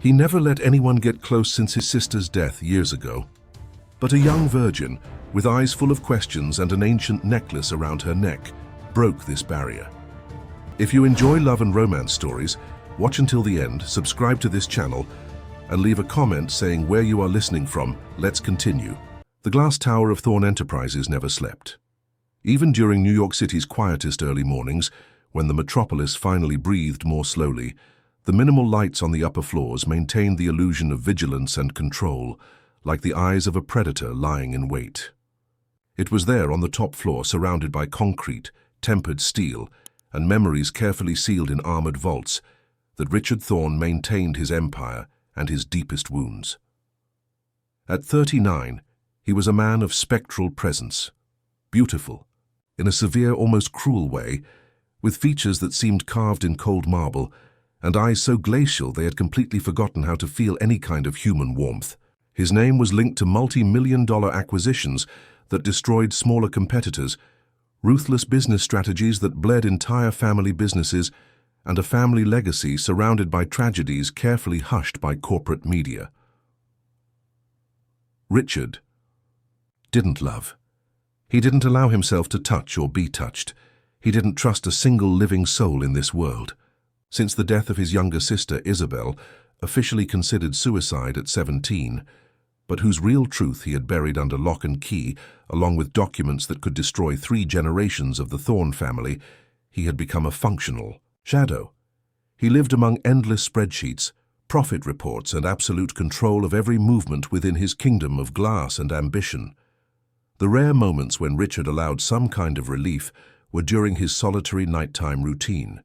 He never let anyone get close since his sister's death years ago. But a young virgin, with eyes full of questions and an ancient necklace around her neck, broke this barrier. If you enjoy love and romance stories, watch until the end, subscribe to this channel, and leave a comment saying where you are listening from. Let's continue. The glass tower of Thorn Enterprises never slept. Even during New York City's quietest early mornings, when the metropolis finally breathed more slowly, the minimal lights on the upper floors maintained the illusion of vigilance and control, like the eyes of a predator lying in wait. It was there on the top floor, surrounded by concrete, tempered steel, and memories carefully sealed in armored vaults, that Richard Thorn maintained his empire and his deepest wounds. At 39, he was a man of spectral presence, beautiful, in a severe, almost cruel way, with features that seemed carved in cold marble, and eyes so glacial they had completely forgotten how to feel any kind of human warmth. His name was linked to multi-million-dollar acquisitions that destroyed smaller competitors, ruthless business strategies that bled entire family businesses, and a family legacy surrounded by tragedies carefully hushed by corporate media. Richard didn't love. He didn't allow himself to touch or be touched. He didn't trust a single living soul in this world. Since the death of his younger sister, Isabel, officially considered suicide at 17, but whose real truth he had buried under lock and key, along with documents that could destroy 3 generations of the Thorn family, he had become a functional shadow. He lived among endless spreadsheets, profit reports, and absolute control of every movement within his kingdom of glass and ambition. The rare moments when Richard allowed some kind of relief were during his solitary nighttime routine.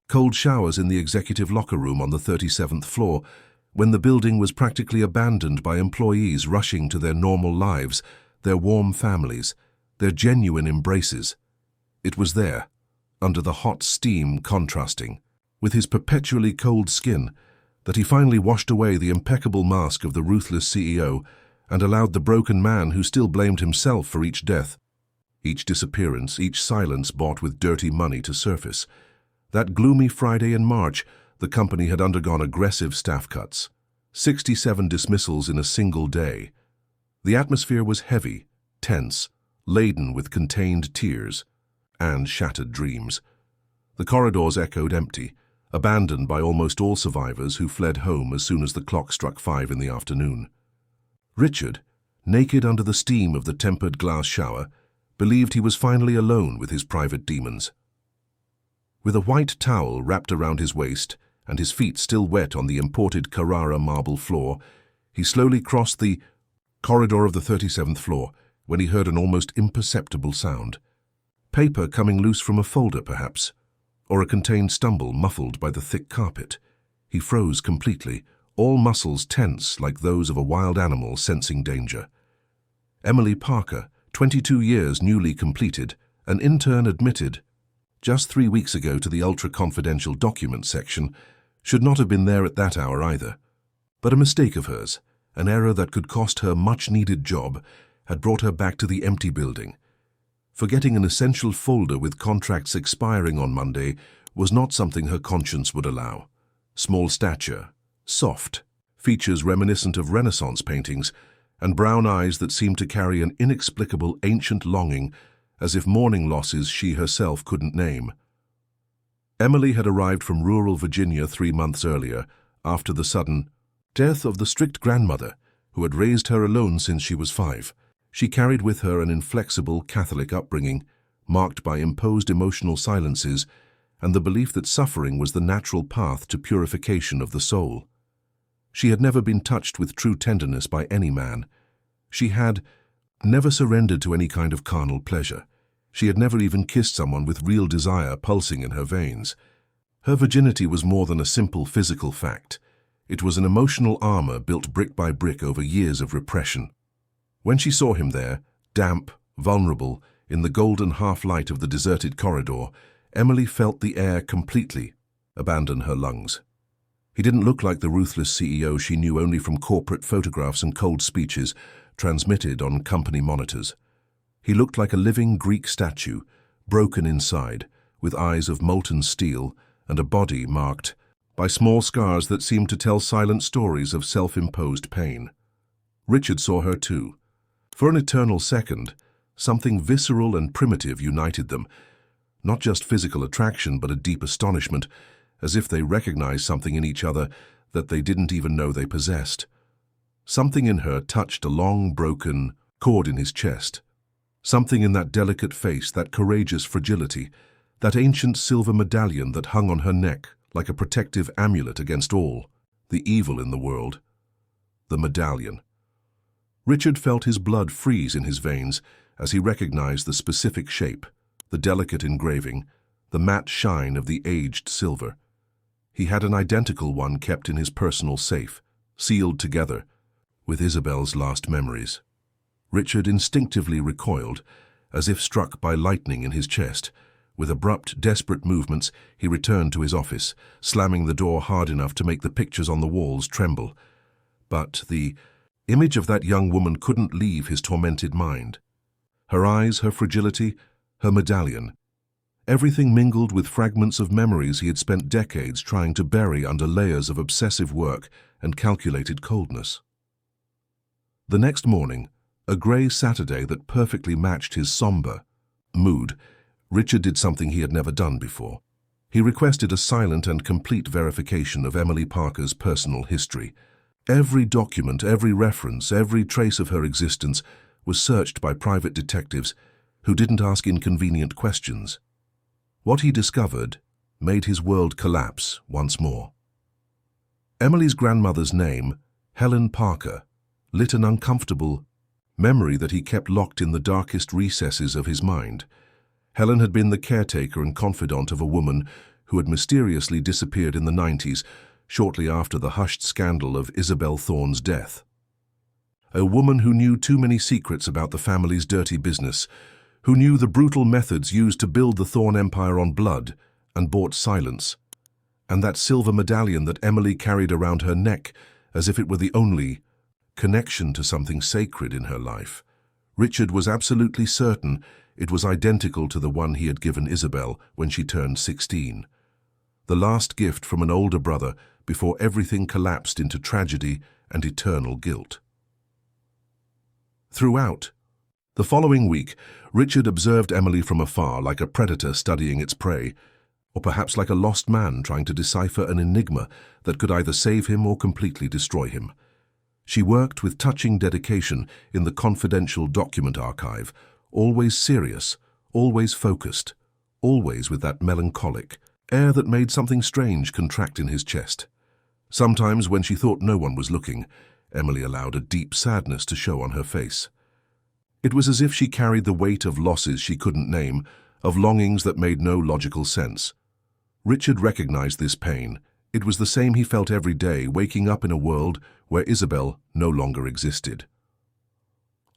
Cold showers in the executive locker room on the 37th floor, when the building was practically abandoned by employees rushing to their normal lives, their warm families, their genuine embraces. It was there, under the hot steam contrasting, with his perpetually cold skin, that he finally washed away the impeccable mask of the ruthless CEO and allowed the broken man who still blamed himself for each death, each disappearance, each silence bought with dirty money to surface. That gloomy Friday in March, the company had undergone aggressive staff cuts, 67 dismissals in a single day. The atmosphere was heavy, tense, laden with contained tears and shattered dreams. The corridors echoed empty, abandoned by almost all survivors who fled home as soon as the clock struck 5 in the afternoon. Richard, naked under the steam of the tempered glass shower, believed he was finally alone with his private demons. With a white towel wrapped around his waist and his feet still wet on the imported Carrara marble floor, he slowly crossed the corridor of the 37th floor when he heard an almost imperceptible sound. Paper coming loose from a folder, perhaps, or a contained stumble muffled by the thick carpet. He froze completely, all muscles tense like those of a wild animal sensing danger. Emily Parker, 22 years newly completed, an intern, admitted, just 3 weeks ago, to the ultra-confidential documents section, should not have been there at that hour either. But a mistake of hers, an error that could cost her much-needed job, had brought her back to the empty building. Forgetting an essential folder with contracts expiring on Monday was not something her conscience would allow. Small stature, soft, features reminiscent of Renaissance paintings, and brown eyes that seemed to carry an inexplicable ancient longing, as if mourning losses she herself couldn't name. Emily had arrived from rural Virginia 3 months earlier, after the sudden death of the strict grandmother who had raised her alone since she was 5. She carried with her an inflexible Catholic upbringing, marked by imposed emotional silences and the belief that suffering was the natural path to purification of the soul. She had never been touched with true tenderness by any man. She had never surrendered to any kind of carnal pleasure. She had never even kissed someone with real desire pulsing in her veins. Her virginity was more than a simple physical fact. It was an emotional armor built brick by brick over years of repression. When she saw him there, damp, vulnerable, in the golden half-light of the deserted corridor, Emily felt the air completely abandon her lungs. He didn't look like the ruthless CEO she knew only from corporate photographs and cold speeches transmitted on company monitors. He looked like a living Greek statue, broken inside, with eyes of molten steel and a body marked by small scars that seemed to tell silent stories of self-imposed pain. Richard saw her too. For an eternal second, something visceral and primitive united them, not just physical attraction but a deep astonishment, as if they recognized something in each other that they didn't even know they possessed. Something in her touched a long, broken chord in his chest. Something in that delicate face, that courageous fragility, that ancient silver medallion that hung on her neck like a protective amulet against all the evil in the world. The medallion. Richard felt his blood freeze in his veins as he recognized the specific shape, the delicate engraving, the matte shine of the aged silver. He had an identical one kept in his personal safe, sealed together with Isabel's last memories. Richard instinctively recoiled, as if struck by lightning in his chest. With abrupt, desperate movements, he returned to his office, slamming the door hard enough to make the pictures on the walls tremble. But the image of that young woman couldn't leave his tormented mind. Her eyes, her fragility, her medallion. Everything mingled with fragments of memories he had spent decades trying to bury under layers of obsessive work and calculated coldness. The next morning, a grey Saturday that perfectly matched his somber mood, Richard did something he had never done before. He requested a silent and complete verification of Emily Parker's personal history. Every document, every reference, every trace of her existence was searched by private detectives who didn't ask inconvenient questions. What he discovered made his world collapse once more. Emily's grandmother's name, Helen Parker, lit an uncomfortable memory that he kept locked in the darkest recesses of his mind. Helen had been the caretaker and confidant of a woman who had mysteriously disappeared in the 90s, shortly after the hushed scandal of Isabel Thorne's death. A woman who knew too many secrets about the family's dirty business, who knew the brutal methods used to build the Thorne empire on blood and bought silence, and that silver medallion that Emily carried around her neck as if it were the only connection to something sacred in her life. Richard was absolutely certain it was identical to the one he had given Isabel when she turned 16. The last gift from an older brother before everything collapsed into tragedy and eternal guilt. Throughout the following week, Richard observed Emily from afar like a predator studying its prey, or perhaps like a lost man trying to decipher an enigma that could either save him or completely destroy him. She worked with touching dedication in the confidential document archive, always serious, always focused, always with that melancholic air that made something strange contract in his chest. Sometimes, when she thought no one was looking, Emily allowed a deep sadness to show on her face. It was as if she carried the weight of losses she couldn't name, of longings that made no logical sense. Richard recognized this pain. It was the same he felt every day, waking up in a world where Isabel no longer existed.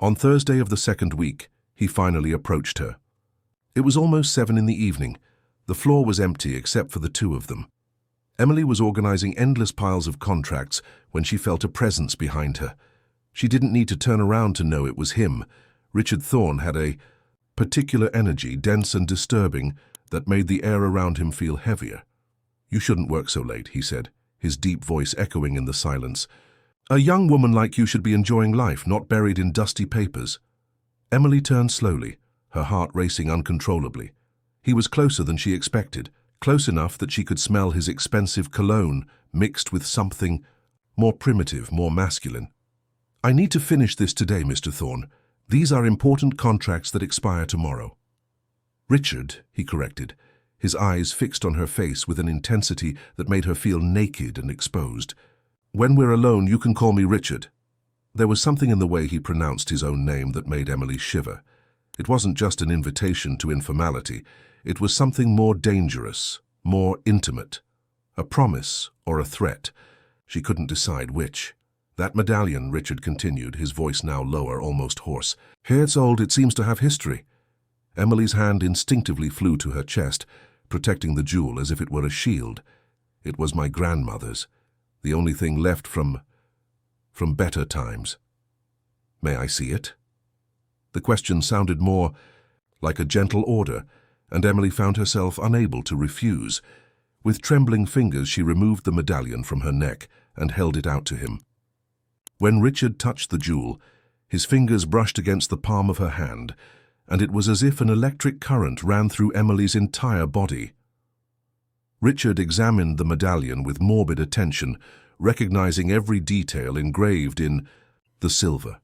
On Thursday of the second week, he finally approached her. It was almost 7 in the evening. The floor was empty except for the two of them. Emily was organizing endless piles of contracts when she felt a presence behind her. She didn't need to turn around to know it was him. Richard Thorne had a particular energy, dense and disturbing, that made the air around him feel heavier. "You shouldn't work so late," he said, his deep voice echoing in the silence. "A young woman like you should be enjoying life, not buried in dusty papers." Emily turned slowly, her heart racing uncontrollably. He was closer than she expected, close enough that she could smell his expensive cologne mixed with something more primitive, more masculine. "I need to finish this today, Mr. Thorne. These are important contracts that expire tomorrow." "Richard," he corrected, his eyes fixed on her face with an intensity that made her feel naked and exposed. "When we're alone, you can call me Richard." There was something in the way he pronounced his own name that made Emily shiver. It wasn't just an invitation to informality. It was something more dangerous, more intimate. A promise or a threat. She couldn't decide which. "That medallion," Richard continued, his voice now lower, almost hoarse. "Here it's old, it seems to have history." Emily's hand instinctively flew to her chest, protecting the jewel as if it were a shield. "It was my grandmother's, the only thing left from better times." "May I see it?" The question sounded more like a gentle order, and Emily found herself unable to refuse. With trembling fingers, she removed the medallion from her neck and held it out to him. When Richard touched the jewel, his fingers brushed against the palm of her hand, and it was as if an electric current ran through Emily's entire body. Richard examined the medallion with morbid attention, recognizing every detail engraved in the silver.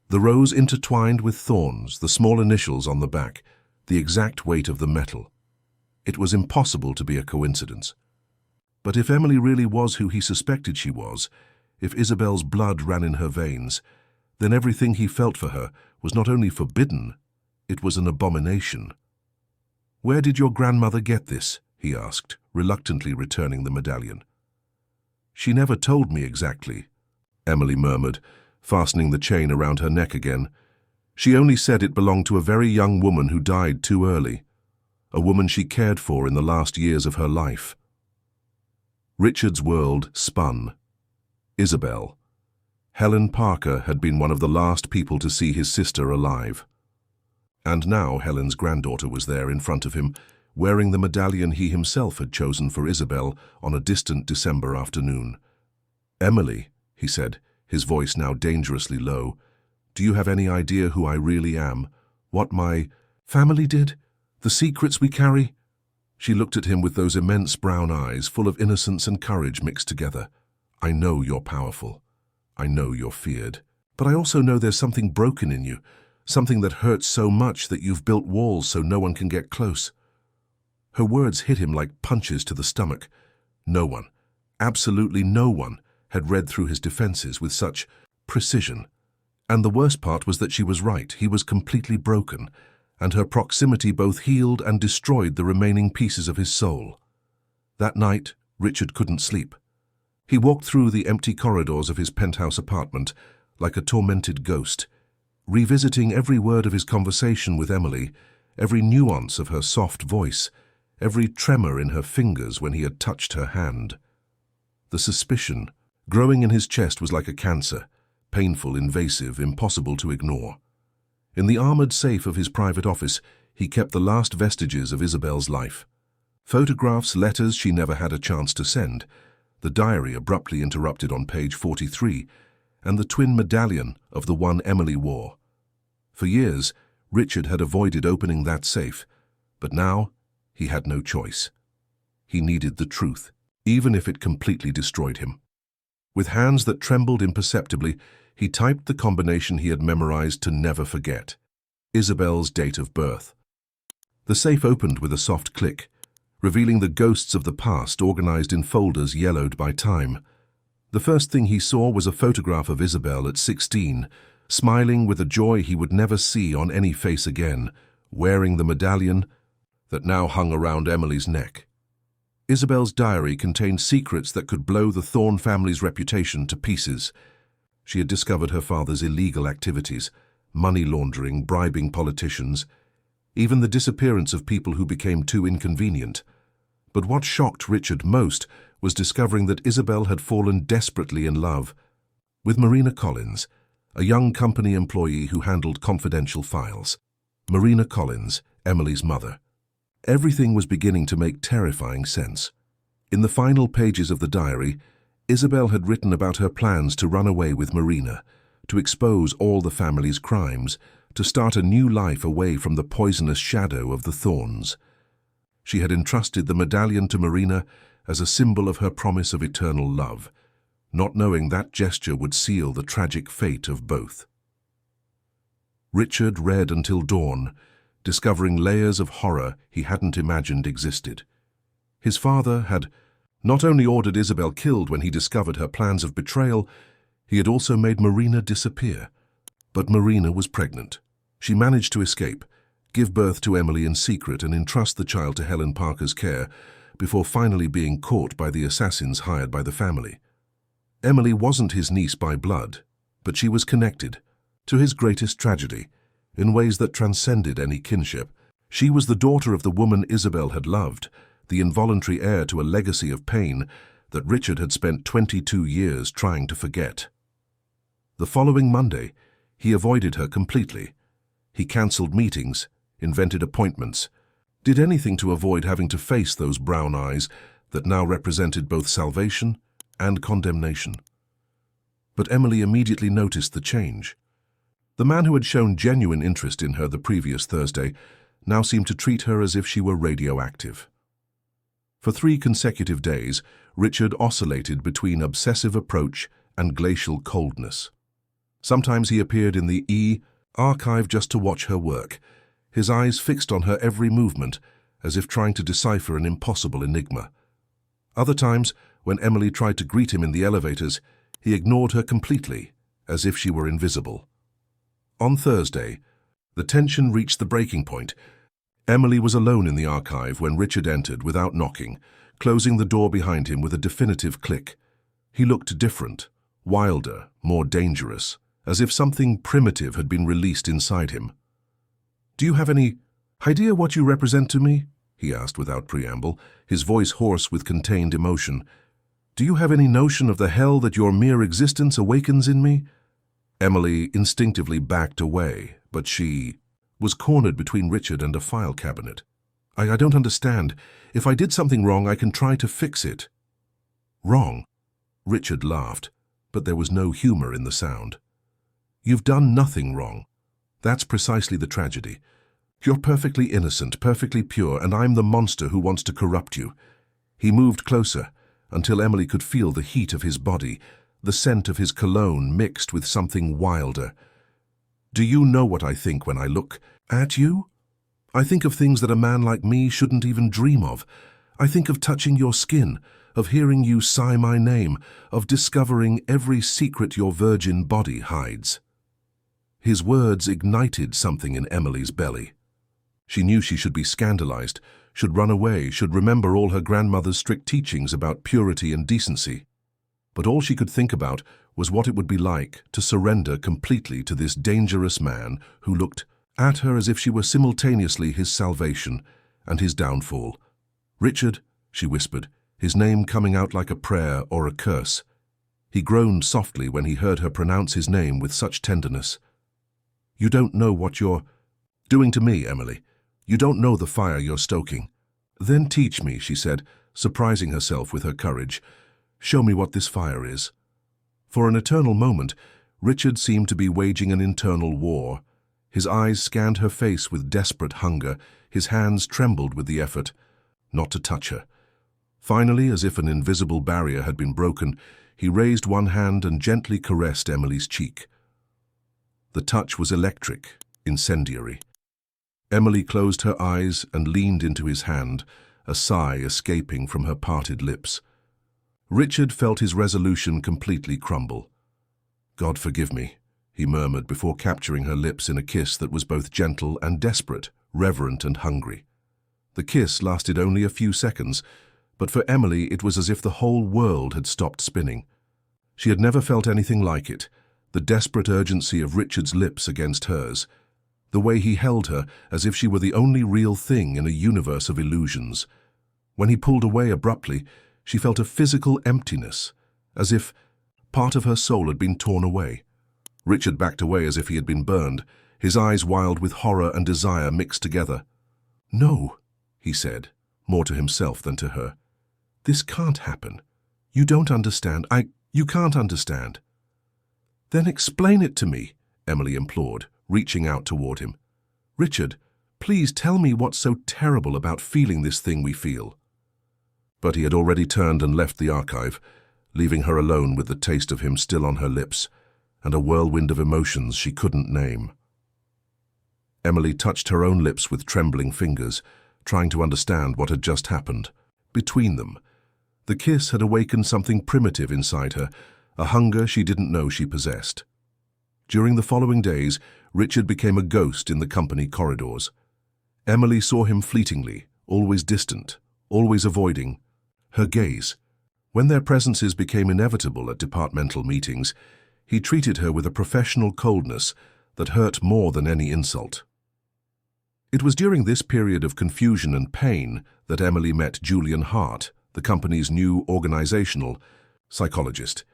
The rose intertwined with thorns, the small initials on the back, the exact weight of the metal. It was impossible to be a coincidence. But if Emily really was who he suspected she was, if Isabel's blood ran in her veins, then everything he felt for her was not only forbidden, it was an abomination. "Where did your grandmother get this?" he asked, reluctantly returning the medallion. "She never told me exactly," Emily murmured, fastening the chain around her neck again. "She only said it belonged to a very young woman who died too early, a woman she cared for in the last years of her life." Richard's world spun. Isabel. Helen Parker had been one of the last people to see his sister alive. And now Helen's granddaughter was there in front of him, wearing the medallion he himself had chosen for Isabel on a distant December afternoon. "Emily," he said, his voice now dangerously low, "do you have any idea who I really am? What my family did? The secrets we carry?" She looked at him with those immense brown eyes, full of innocence and courage mixed together. "I know you're powerful. I know you're feared. But I also know there's something broken in you, something that hurts so much that you've built walls so no one can get close." Her words hit him like punches to the stomach. No one, absolutely no one, had read through his defenses with such precision. And the worst part was that she was right. He was completely broken, and her proximity both healed and destroyed the remaining pieces of his soul. That night, Richard couldn't sleep. He walked through the empty corridors of his penthouse apartment like a tormented ghost, revisiting every word of his conversation with Emily, every nuance of her soft voice, every tremor in her fingers when he had touched her hand. The suspicion growing in his chest was like a cancer, painful, invasive, impossible to ignore. In the armored safe of his private office, he kept the last vestiges of Isabel's life. Photographs, letters she never had a chance to send, the diary abruptly interrupted on page 43, and the twin medallion of the one Emily wore. For years, Richard had avoided opening that safe, but now he had no choice. He needed the truth, even if it completely destroyed him. With hands that trembled imperceptibly, he typed the combination he had memorized to never forget: Isabel's date of birth. The safe opened with a soft click, revealing the ghosts of the past organized in folders yellowed by time. The first thing he saw was a photograph of Isabel at 16, smiling with a joy he would never see on any face again, wearing the medallion that now hung around Emily's neck. Isabel's diary contained secrets that could blow the Thorne family's reputation to pieces. She had discovered her father's illegal activities, money laundering, bribing politicians, even the disappearance of people who became too inconvenient. But what shocked Richard most was discovering that Isabel had fallen desperately in love with Marina Collins, a young company employee who handled confidential files. Marina Collins, Emily's mother. Everything was beginning to make terrifying sense. In the final pages of the diary, Isabel had written about her plans to run away with Marina, to expose all the family's crimes, to start a new life away from the poisonous shadow of the Thornes. She had entrusted the medallion to Marina as a symbol of her promise of eternal love, not knowing that gesture would seal the tragic fate of both. Richard read until dawn, discovering layers of horror he hadn't imagined existed. His father had not only ordered Isabel killed when he discovered her plans of betrayal, he had also made Marina disappear. But Marina was pregnant. She managed to escape, give birth to Emily in secret and entrust the child to Helen Parker's care, before finally being caught by the assassins hired by the family. Emily wasn't his niece by blood, but she was connected to his greatest tragedy, in ways that transcended any kinship. She was the daughter of the woman Isabel had loved, the involuntary heir to a legacy of pain that Richard had spent 22 years trying to forget. The following Monday, he avoided her completely. He cancelled meetings, invented appointments, did anything to avoid having to face those brown eyes, that now represented both salvation and condemnation. But Emily immediately noticed the change. The man who had shown genuine interest in her the previous Thursday now seemed to treat her as if she were radioactive. For 3 consecutive days, Richard oscillated between obsessive approach and glacial coldness. Sometimes he appeared in the archive just to watch her work, his eyes fixed on her every movement, as if trying to decipher an impossible enigma. Other times, when Emily tried to greet him in the elevators, he ignored her completely, as if she were invisible. On Thursday, the tension reached the breaking point. Emily was alone in the archive when Richard entered without knocking, closing the door behind him with a definitive click. He looked different, wilder, more dangerous, as if something primitive had been released inside him. "Do you have any idea what you represent to me?" he asked without preamble, his voice hoarse with contained emotion. "Do you have any notion of the hell that your mere existence awakens in me?" Emily instinctively backed away, but she was cornered between Richard and a file cabinet. I don't understand. If I did something wrong, I can try to fix it." "Wrong?" Richard laughed, but there was no humor in the sound. "You've done nothing wrong. That's precisely the tragedy. You're perfectly innocent, perfectly pure, and I'm the monster who wants to corrupt you." He moved closer, until Emily could feel the heat of his body, the scent of his cologne mixed with something wilder. "Do you know what I think when I look at you? I think of things that a man like me shouldn't even dream of. I think of touching your skin, of hearing you sigh my name, of discovering every secret your virgin body hides." His words ignited something in Emily's belly. She knew she should be scandalized, should run away, should remember all her grandmother's strict teachings about purity and decency. But all she could think about was what it would be like to surrender completely to this dangerous man who looked at her as if she were simultaneously his salvation and his downfall. "Richard," she whispered, his name coming out like a prayer or a curse. He groaned softly when he heard her pronounce his name with such tenderness. "You don't know what you're doing to me, Emily. You don't know the fire you're stoking." "Then teach me," she said, surprising herself with her courage. "Show me what this fire is." For an eternal moment, Richard seemed to be waging an internal war. His eyes scanned her face with desperate hunger, his hands trembled with the effort not to touch her. Finally, as if an invisible barrier had been broken, he raised one hand and gently caressed Emily's cheek. The touch was electric, incendiary. Emily closed her eyes and leaned into his hand, a sigh escaping from her parted lips. Richard felt his resolution completely crumble. "God forgive me," he murmured before capturing her lips in a kiss that was both gentle and desperate, reverent and hungry. The kiss lasted only a few seconds, but for Emily it was as if the whole world had stopped spinning. She had never felt anything like it, the desperate urgency of Richard's lips against hers, the way he held her as if she were the only real thing in a universe of illusions. When he pulled away abruptly, she felt a physical emptiness, as if part of her soul had been torn away. Richard backed away as if he had been burned, his eyes wild with horror and desire mixed together. "No," he said, more to himself than to her. "This can't happen. You don't understand. You can't understand." "Then explain it to me," Emily implored, reaching out toward him. "Richard, please tell me what's so terrible about feeling this thing we feel." But he had already turned and left the archive, leaving her alone with the taste of him still on her lips, and a whirlwind of emotions she couldn't name. Emily touched her own lips with trembling fingers, trying to understand what had just happened. Between them, the kiss had awakened something primitive inside her, a hunger she didn't know she possessed. During the following days, Richard became a ghost in the company corridors. Emily saw him fleetingly, always distant, always avoiding her gaze. When their presences became inevitable at departmental meetings, he treated her with a professional coldness that hurt more than any insult. It was during this period of confusion and pain that Emily met Julian Hart, the company's new organizational psychologist.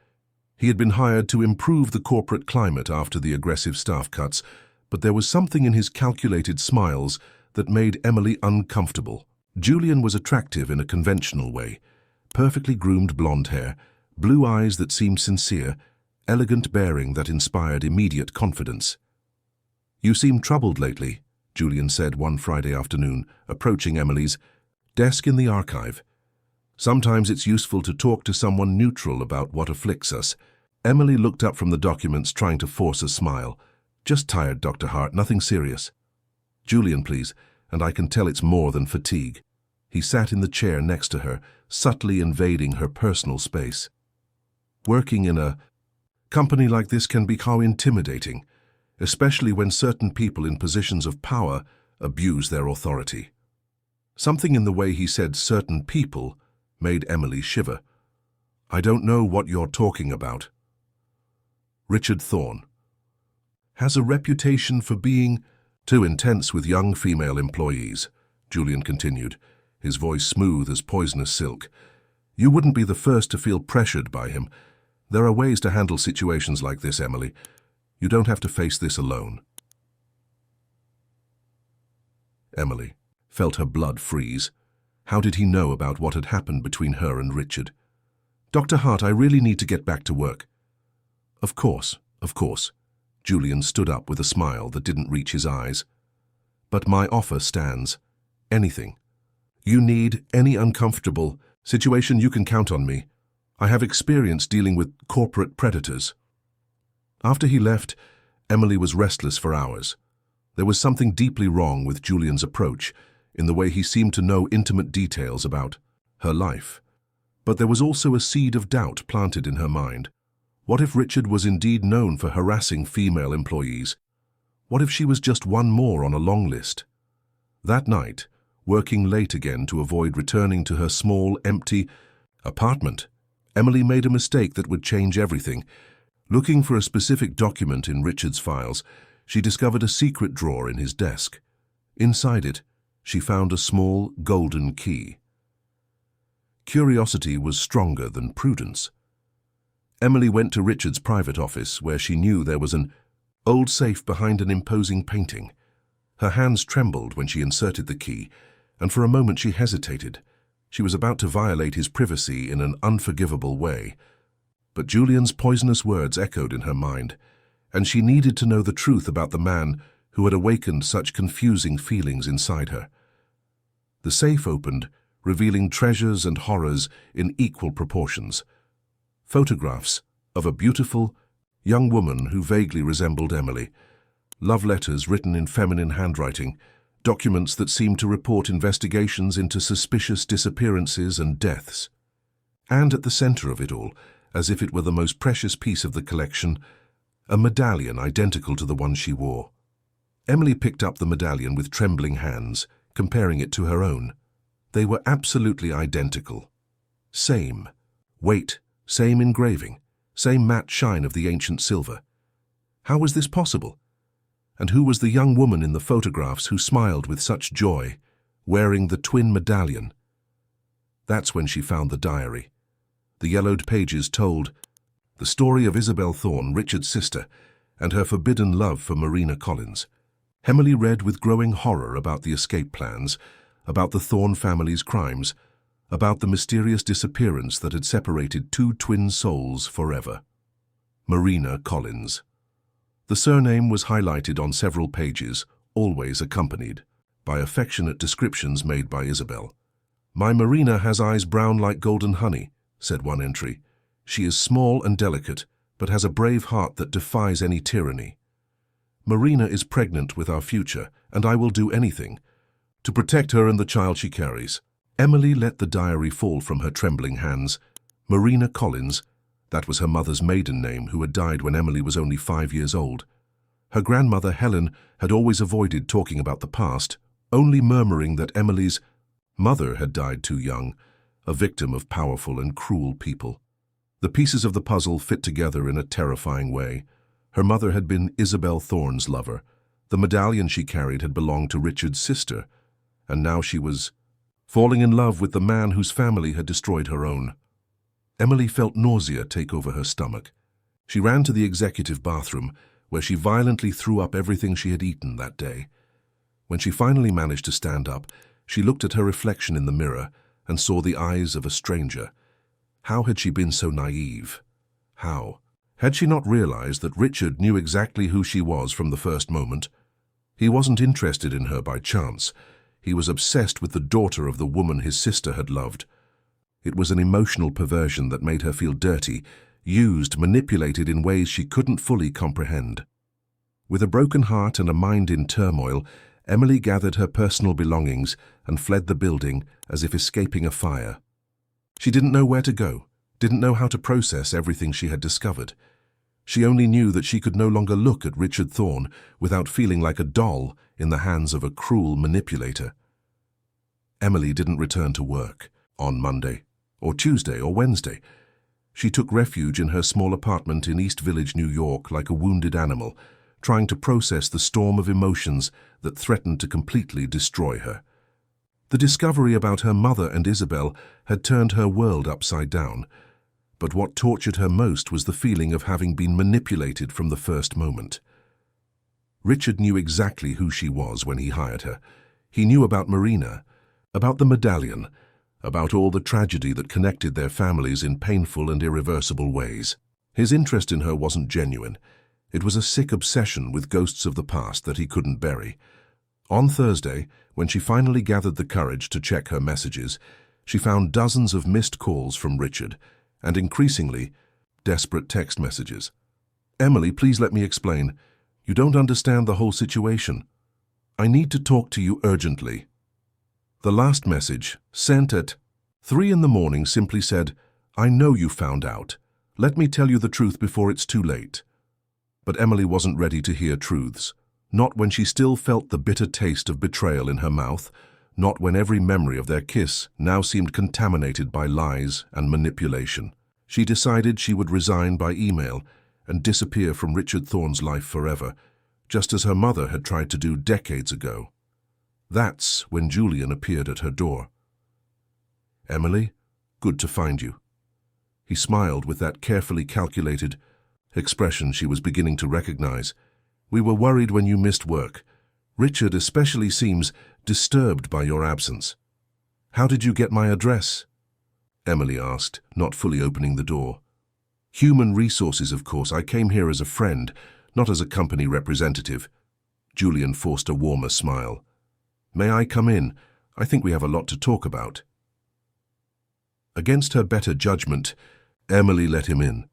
He had been hired to improve the corporate climate after the aggressive staff cuts, but there was something in his calculated smiles that made Emily uncomfortable. Julian was attractive in a conventional way, perfectly groomed blonde hair, blue eyes that seemed sincere, elegant bearing that inspired immediate confidence. "You seem troubled lately," Julian said one Friday afternoon, approaching Emily's desk in the archive. "Sometimes it's useful to talk to someone neutral about what afflicts us." Emily looked up from the documents, trying to force a smile. "Just tired, Dr. Hart, nothing serious." "Julian, please, and I can tell it's more than fatigue." He sat in the chair next to her, subtly invading her personal space. "Working in a company like this can be how intimidating, especially when certain people in positions of power abuse their authority." Something in the way he said "certain people" made Emily shiver. "I don't know what you're talking about." "Richard Thorne has a reputation for being too intense with young female employees," Julian continued, his voice smooth as poisonous silk. "You wouldn't be the first to feel pressured by him. There are ways to handle situations like this, Emily. You don't have to face this alone." Emily felt her blood freeze. How did he know about what had happened between her and Richard? "Dr. Hart, I really need to get back to work." Of course. Julian stood up with a smile that didn't reach his eyes. "But my offer stands. Anything. You need any uncomfortable situation, you can count on me. I have experience dealing with corporate predators." After he left, Emily was restless for hours. There was something deeply wrong with Julian's approach, in the way he seemed to know intimate details about her life. But there was also a seed of doubt planted in her mind. What if Richard was indeed known for harassing female employees? What if she was just one more on a long list? That night, working late again to avoid returning to her small, empty apartment, Emily made a mistake that would change everything. Looking for a specific document in Richard's files, she discovered a secret drawer in his desk. Inside it, she found a small, golden key. Curiosity was stronger than prudence. Emily went to Richard's private office, where she knew there was an old safe behind an imposing painting. Her hands trembled when she inserted the key, and for a moment she hesitated. She was about to violate his privacy in an unforgivable way. But Julian's poisonous words echoed in her mind, and she needed to know the truth about the man who had awakened such confusing feelings inside her. The safe opened, revealing treasures and horrors in equal proportions. Photographs of a beautiful, young woman who vaguely resembled Emily, love letters written in feminine handwriting, documents that seemed to report investigations into suspicious disappearances and deaths. And at the center of it all, as if it were the most precious piece of the collection, a medallion identical to the one she wore. Emily picked up the medallion with trembling hands, comparing it to her own. They were absolutely identical. Same weight, same engraving, same matte shine of the ancient silver. How was this possible? And who was the young woman in the photographs who smiled with such joy, wearing the twin medallion? That's when she found the diary. The yellowed pages told the story of Isabel Thorne, Richard's sister, and her forbidden love for Marina Collins. Emily read with growing horror about the escape plans, about the Thorne family's crimes, about the mysterious disappearance that had separated two twin souls forever. Marina Collins. The surname was highlighted on several pages, always accompanied by affectionate descriptions made by Isabel. "My Marina has eyes brown like golden honey," said one entry. "She is small and delicate, but has a brave heart that defies any tyranny. Marina is pregnant with our future, and I will do anything to protect her and the child she carries." Emily let the diary fall from her trembling hands. Marina Collins, that was her mother's maiden name, who had died when Emily was only 5 years old. Her grandmother, Helen, had always avoided talking about the past, only murmuring that Emily's mother had died too young, a victim of powerful and cruel people. The pieces of the puzzle fit together in a terrifying way. Her mother had been Isabel Thorne's lover. The medallion she carried had belonged to Richard's sister, and now she was falling in love with the man whose family had destroyed her own. Emily felt nausea take over her stomach. She ran to the executive bathroom, where she violently threw up everything she had eaten that day. When she finally managed to stand up, she looked at her reflection in the mirror and saw the eyes of a stranger, How had she been so naive? How? Had she not realized that Richard knew exactly who she was from the first moment? He wasn't interested in her by chance. He was obsessed with the daughter of the woman his sister had loved. It was an emotional perversion that made her feel dirty, used, manipulated in ways she couldn't fully comprehend. With a broken heart and a mind in turmoil, Emily gathered her personal belongings and fled the building as if escaping a fire. She didn't know where to go, didn't know how to process everything she had discovered. She only knew that she could no longer look at Richard Thorne without feeling like a doll in the hands of a cruel manipulator. Emily didn't return to work on Monday, or Tuesday, or Wednesday. She took refuge in her small apartment in East Village, New York, like a wounded animal, trying to process the storm of emotions that threatened to completely destroy her. The discovery about her mother and Isabel had turned her world upside down, but what tortured her most was the feeling of having been manipulated from the first moment. Richard knew exactly who she was when he hired her. He knew about Marina, about the medallion, about all the tragedy that connected their families in painful and irreversible ways. His interest in her wasn't genuine. It was a sick obsession with ghosts of the past that he couldn't bury. On Thursday, when she finally gathered the courage to check her messages, she found dozens of missed calls from Richard, and increasingly, desperate text messages. "Emily, please let me explain. You don't understand the whole situation. I need to talk to you urgently." The last message, sent at 3 in the morning, simply said, "I know you found out. Let me tell you the truth before it's too late." But Emily wasn't ready to hear truths. Not when she still felt the bitter taste of betrayal in her mouth, not when every memory of their kiss now seemed contaminated by lies and manipulation. She decided she would resign by email and disappear from Richard Thorne's life forever, just as her mother had tried to do decades ago. That's when Julian appeared at her door. "Emily, good to find you." He smiled with that carefully calculated expression she was beginning to recognize. "We were worried when you missed work. Richard especially seems disturbed by your absence." "How did you get my address?" Emily asked, not fully opening the door. "Human resources, of course. I came here as a friend, not as a company representative." Julian forced a warmer smile. "May I come in? I think we have a lot to talk about." Against her better judgment, Emily let him in.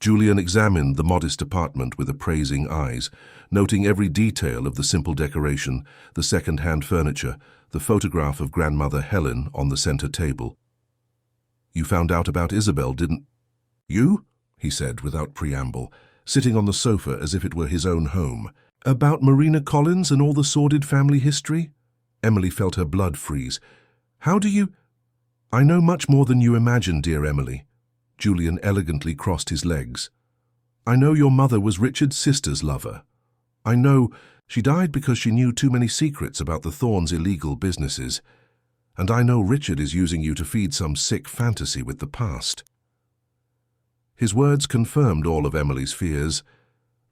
Julian examined the modest apartment with appraising eyes, noting every detail of the simple decoration, the second-hand furniture, the photograph of grandmother Helen on the center table. "You found out about Isabel, didn't you?" he said without preamble, sitting on the sofa as if it were his own home. "About Marina Collins and all the sordid family history?" Emily felt her blood freeze. "How do you—" "I know much more than you imagine, dear Emily." Julian elegantly crossed his legs. "I know your mother was Richard's sister's lover. I know she died because she knew too many secrets about the Thornes' illegal businesses. And I know Richard is using you to feed some sick fantasy with the past." His words confirmed all of Emily's fears,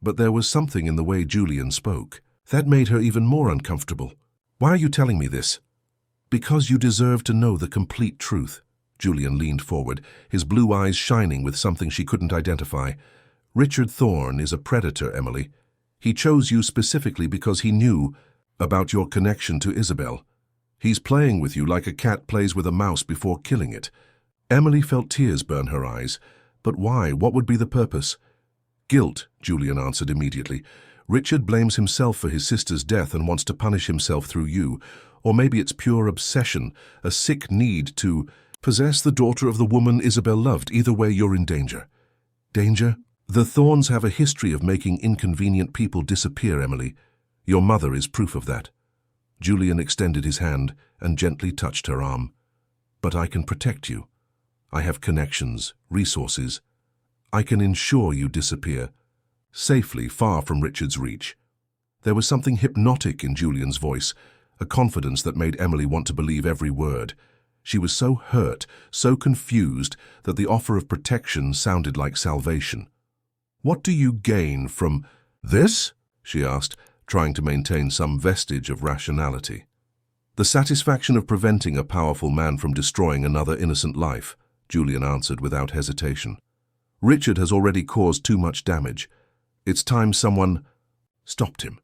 but there was something in the way Julian spoke that made her even more uncomfortable. "Why are you telling me this?" "Because you deserve to know the complete truth." Julian leaned forward, his blue eyes shining with something she couldn't identify. "Richard Thorne is a predator, Emily. He chose you specifically because he knew about your connection to Isabel. He's playing with you like a cat plays with a mouse before killing it." Emily felt tears burn her eyes. But why? What would be the purpose? "Guilt," Julian answered immediately. "Richard blames himself for his sister's death and wants to punish himself through you. Or maybe it's pure obsession, a sick need to possess the daughter of the woman Isabel loved. Either way, you're in danger." "Danger?" "The Thornes have a history of making inconvenient people disappear, Emily. Your mother is proof of that." Julian extended his hand and gently touched her arm. "But I can protect you. I have connections, resources. I can ensure you disappear, safely, far from Richard's reach." There was something hypnotic in Julian's voice, a confidence that made Emily want to believe every word. She was so hurt, so confused, that the offer of protection sounded like salvation. "What do you gain from this?" she asked, trying to maintain some vestige of rationality. "The satisfaction of preventing a powerful man from destroying another innocent life," Julian answered without hesitation. Richard has already caused too much damage. It's time someone stopped him.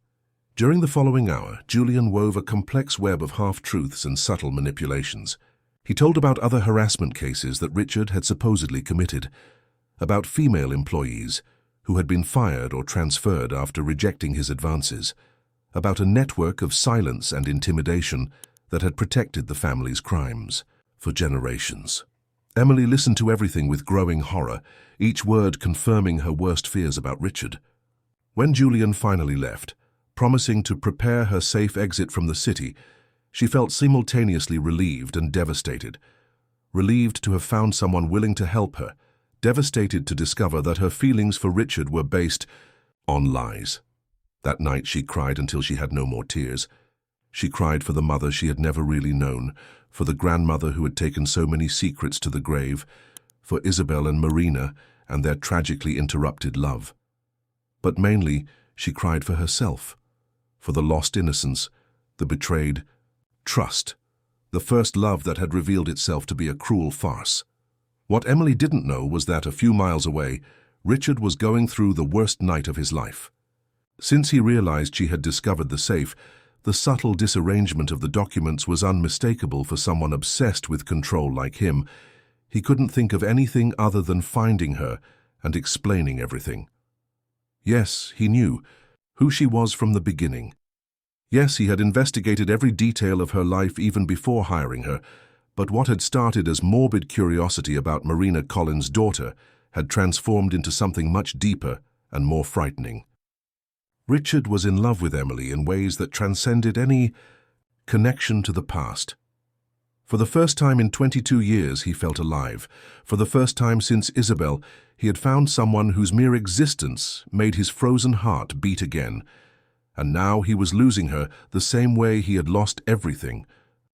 During the following hour, Julian wove a complex web of half-truths and subtle manipulations. He told about other harassment cases that Richard had supposedly committed, about female employees who had been fired or transferred after rejecting his advances, about a network of silence and intimidation that had protected the family's crimes for generations. Emily listened to everything with growing horror, each word confirming her worst fears about Richard. When Julian finally left, promising to prepare her safe exit from the city, she felt simultaneously relieved and devastated. Relieved to have found someone willing to help her, devastated to discover that her feelings for Richard were based on lies. That night she cried until she had no more tears. She cried for the mother she had never really known, for the grandmother who had taken so many secrets to the grave, for Isabel and Marina and their tragically interrupted love. But mainly, she cried for herself, for the lost innocence, the betrayed trust, the first love that had revealed itself to be a cruel farce. What Emily didn't know was that a few miles away, Richard was going through the worst night of his life. Since he realized she had discovered the safe, the subtle disarrangement of the documents was unmistakable for someone obsessed with control like him. He couldn't think of anything other than finding her and explaining everything. Yes, he knew who she was from the beginning. Yes, he had investigated every detail of her life even before hiring her, but what had started as morbid curiosity about Marina Collins' daughter had transformed into something much deeper and more frightening. Richard was in love with Emily in ways that transcended any connection to the past. For the first time in 22 years, he felt alive. For the first time since Isabel, he had found someone whose mere existence made his frozen heart beat again. And now he was losing her the same way he had lost everything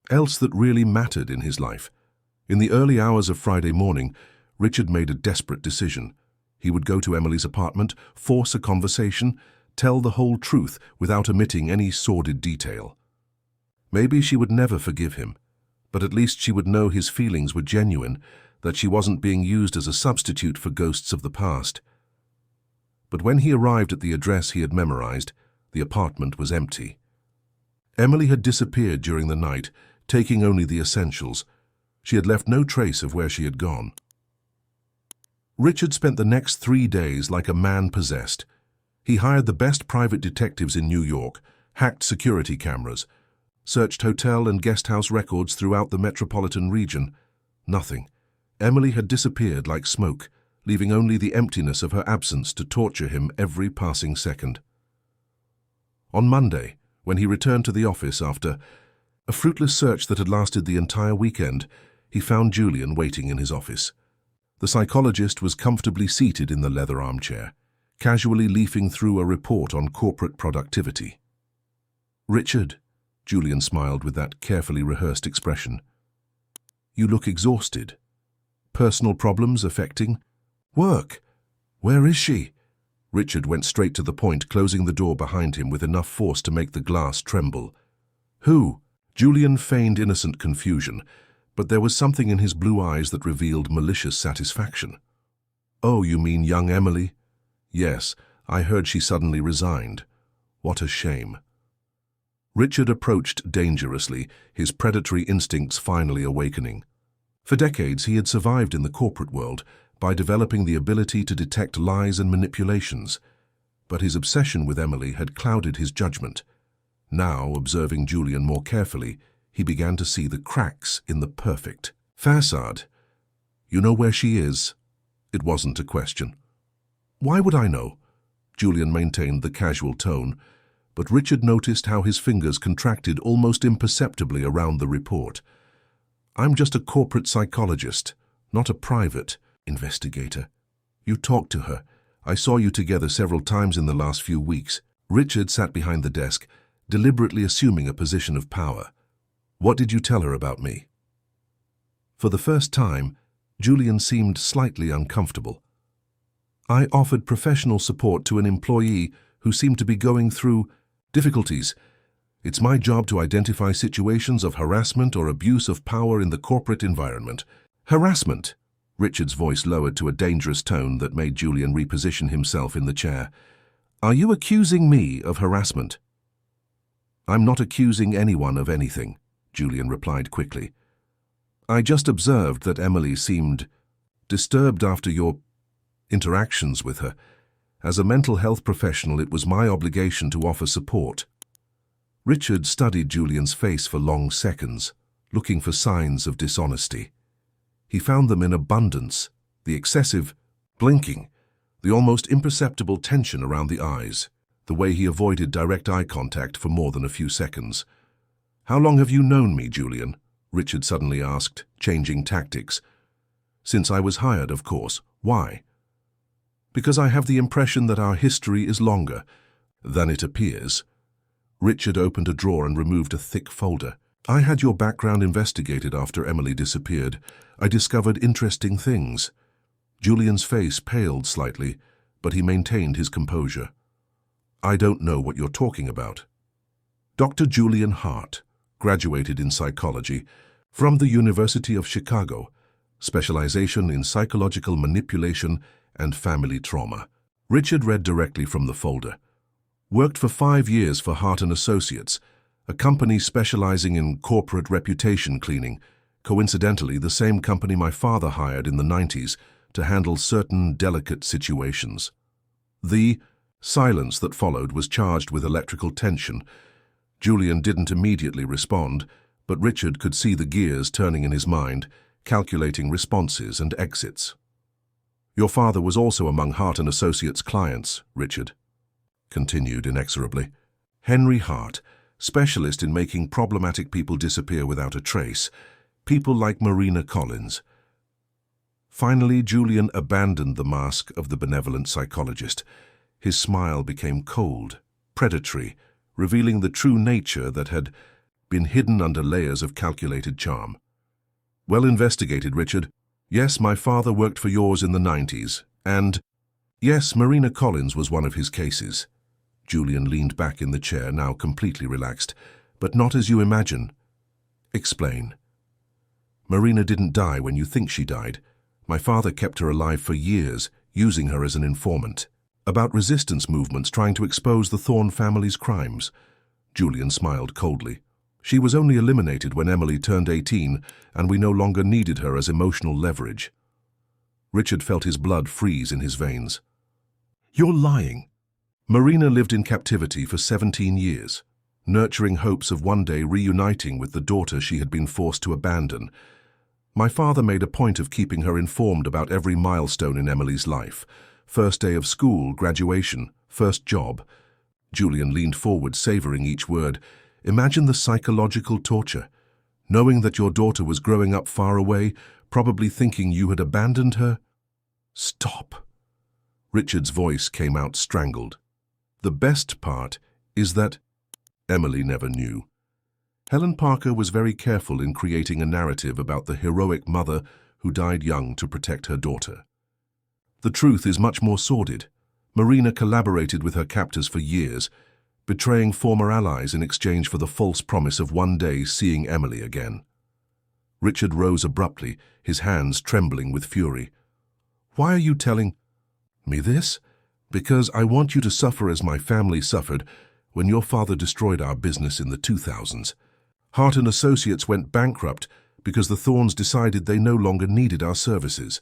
else that really mattered in his life. In the early hours of Friday morning, Richard made a desperate decision. He would go to Emily's apartment, force a conversation, tell the whole truth without omitting any sordid detail. Maybe she would never forgive him, but at least she would know his feelings were genuine, that she wasn't being used as a substitute for ghosts of the past. But when he arrived at the address he had memorized, the apartment was empty. Emily had disappeared during the night, taking only the essentials. She had left no trace of where she had gone. Richard spent the next 3 days like a man possessed. He hired the best private detectives in New York, hacked security cameras, searched hotel and guest house records throughout the metropolitan region. Nothing. Emily had disappeared like smoke, leaving only the emptiness of her absence to torture him every passing second. On Monday, when he returned to the office after a fruitless search that had lasted the entire weekend, he found Julian waiting in his office. The psychologist was comfortably seated in the leather armchair, casually leafing through a report on corporate productivity. "Richard," Julian smiled with that carefully rehearsed expression. "You look exhausted. Personal problems affecting work. Where is she?" Richard went straight to the point, closing the door behind him with enough force to make the glass tremble. "Who?" Julian feigned innocent confusion, but there was something in his blue eyes that revealed malicious satisfaction. "Oh, you mean young Emily?" "Yes, I heard she suddenly resigned. What a shame." Richard approached dangerously, his predatory instincts finally awakening. For decades, he had survived in the corporate world by developing the ability to detect lies and manipulations, but his obsession with Emily had clouded his judgment. Now, observing Julian more carefully, he began to see the cracks in the perfect facade. "You know where she is?" It wasn't a question. "Why would I know?" Julian maintained the casual tone, but Richard noticed how his fingers contracted almost imperceptibly around the report. "I'm just a corporate psychologist, not a private investigator. You talked to her. I saw you together several times in the last few weeks." Richard sat behind the desk, deliberately assuming a position of power. "What did you tell her about me?" For the first time, Julian seemed slightly uncomfortable. "I offered professional support to an employee who seemed to be going through difficulties. It's my job to identify situations of harassment or abuse of power in the corporate environment." "Harassment?" Richard's voice lowered to a dangerous tone that made Julian reposition himself in the chair. "Are you accusing me of harassment?" "I'm not accusing anyone of anything," Julian replied quickly. "I just observed that Emily seemed disturbed after your interactions with her. As a mental health professional, it was my obligation to offer support." Richard studied Julian's face for long seconds, looking for signs of dishonesty. He found them in abundance: the excessive blinking, the almost imperceptible tension around the eyes, the way he avoided direct eye contact for more than a few seconds. "How long have you known me, Julian?" Richard suddenly asked, changing tactics. "Since I was hired, of course. Why?" "Because I have the impression that our history is longer than it appears." Richard opened a drawer and removed a thick folder. "I had your background investigated after Emily disappeared. I discovered interesting things." Julian's face paled slightly, but he maintained his composure. "I don't know what you're talking about." Dr. Julian Hart graduated in psychology from the University of Chicago, specialization in psychological manipulation and family trauma. Richard read directly from the folder. "Worked for 5 years for Hart & Associates, a company specializing in corporate reputation cleaning, coincidentally the same company my father hired in the 90s to handle certain delicate situations." The silence that followed was charged with electrical tension. Julian didn't immediately respond, but Richard could see the gears turning in his mind, calculating responses and exits. "Your father was also among Hart & Associates' clients," Richard continued inexorably. "Henry Hart, specialist in making problematic people disappear without a trace, people like Marina Collins." Finally, Julian abandoned the mask of the benevolent psychologist. His smile became cold, predatory, revealing the true nature that had been hidden under layers of calculated charm. "Well investigated, Richard. Yes, my father worked for yours in the 90s, and yes, Marina Collins was one of his cases." Julian leaned back in the chair, now completely relaxed. "But not as you imagine." "Explain." "Marina didn't die when you think she died. My father kept her alive for years, using her as an informant. About resistance movements trying to expose the Thorne family's crimes." Julian smiled coldly. "She was only eliminated when Emily turned 18, and we no longer needed her as emotional leverage." Richard felt his blood freeze in his veins. "You're lying." "Marina lived in captivity for 17 years, nurturing hopes of one day reuniting with the daughter she had been forced to abandon. My father made a point of keeping her informed about every milestone in Emily's life. First day of school, graduation, first job." Julian leaned forward, savoring each word. "Imagine the psychological torture. Knowing that your daughter was growing up far away, probably thinking you had abandoned her." "Stop." Richard's voice came out strangled. "The best part is that Emily never knew. Helen Parker was very careful in creating a narrative about the heroic mother who died young to protect her daughter. The truth is much more sordid. Marina collaborated with her captors for years, betraying former allies in exchange for the false promise of one day seeing Emily again." Richard rose abruptly, his hands trembling with fury. "Why are you telling me this?" "Because I want you to suffer as my family suffered when your father destroyed our business in the 2000s. Hart & Associates went bankrupt because the Thornes decided they no longer needed our services.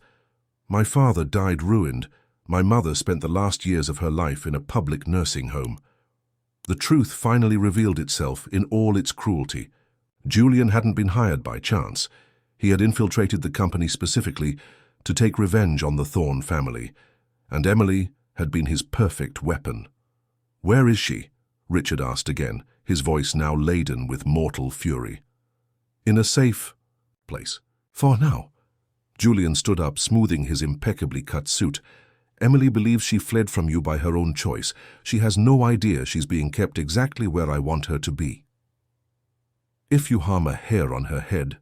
My father died ruined. My mother spent the last years of her life in a public nursing home. The truth finally revealed itself in all its cruelty. Julian hadn't been hired by chance. He had infiltrated the company specifically to take revenge on the Thorne family, and Emily had been his perfect weapon." "Where is she?" Richard asked again, his voice now laden with mortal fury. "In a safe place. For now." Julian stood up, smoothing his impeccably cut suit. "Emily believes she fled from you by her own choice. She has no idea she's being kept exactly where I want her to be. If you harm a hair on her head—"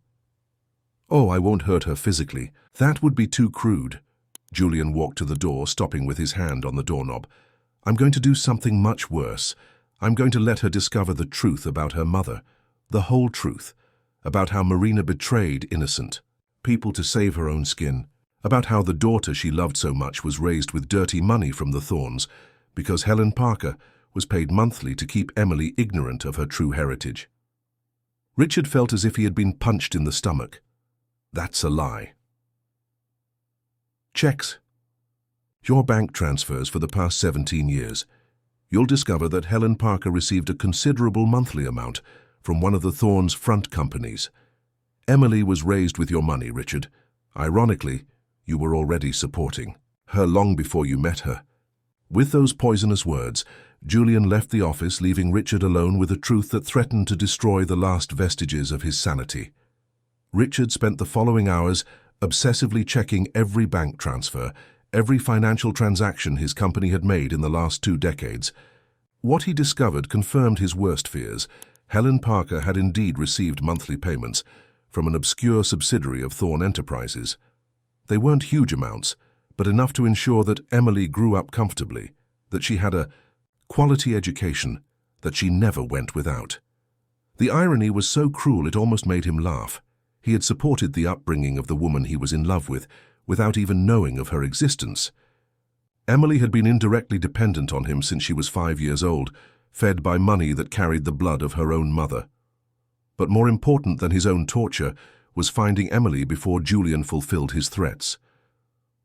"Oh, I won't hurt her physically. That would be too crude." Julian walked to the door, stopping with his hand on the doorknob. "I'm going to do something much worse. I'm going to let her discover the truth about her mother, the whole truth, about how Marina betrayed innocent people to save her own skin. about how the daughter she loved so much was raised with dirty money from the Thorns because Helen Parker was paid monthly to keep Emily ignorant of her true heritage. Richard felt as if he had been punched in the stomach. That's a lie. Checks. Your bank transfers for the past 17 years. You'll discover that Helen Parker received a considerable monthly amount from one of the Thorns' front companies. Emily was raised with your money, Richard. Ironically, you were already supporting her long before you met her. With those poisonous words, Julian left the office, leaving Richard alone with a truth that threatened to destroy the last vestiges of his sanity. Richard spent the following hours obsessively checking every bank transfer, every financial transaction his company had made in the last 2 decades. What he discovered confirmed his worst fears. Helen Parker had indeed received monthly payments from an obscure subsidiary of Thorn Enterprises. They weren't huge amounts, but enough to ensure that Emily grew up comfortably, that she had a quality education, that she never went without. The irony was so cruel it almost made him laugh. He had supported the upbringing of the woman he was in love with, without even knowing of her existence. Emily had been indirectly dependent on him since she was 5 years old, fed by money that carried the blood of her own mother. But more important than his own torture was finding Emily before Julian fulfilled his threats.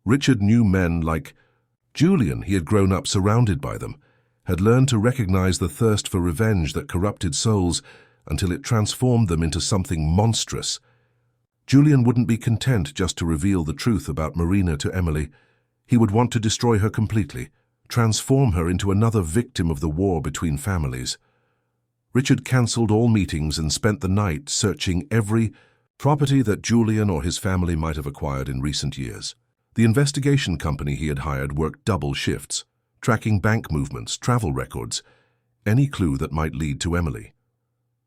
Richard knew men like Julian. He had grown up surrounded by them, had learned to recognize the thirst for revenge that corrupted souls until it transformed them into something monstrous. Julian wouldn't be content just to reveal the truth about Marina to Emily. He would want to destroy her completely, transform her into another victim of the war between families. Richard cancelled all meetings and spent the night searching every property that Julian or his family might have acquired in recent years. The investigation company he had hired worked double shifts, tracking bank movements, travel records, any clue that might lead to Emily.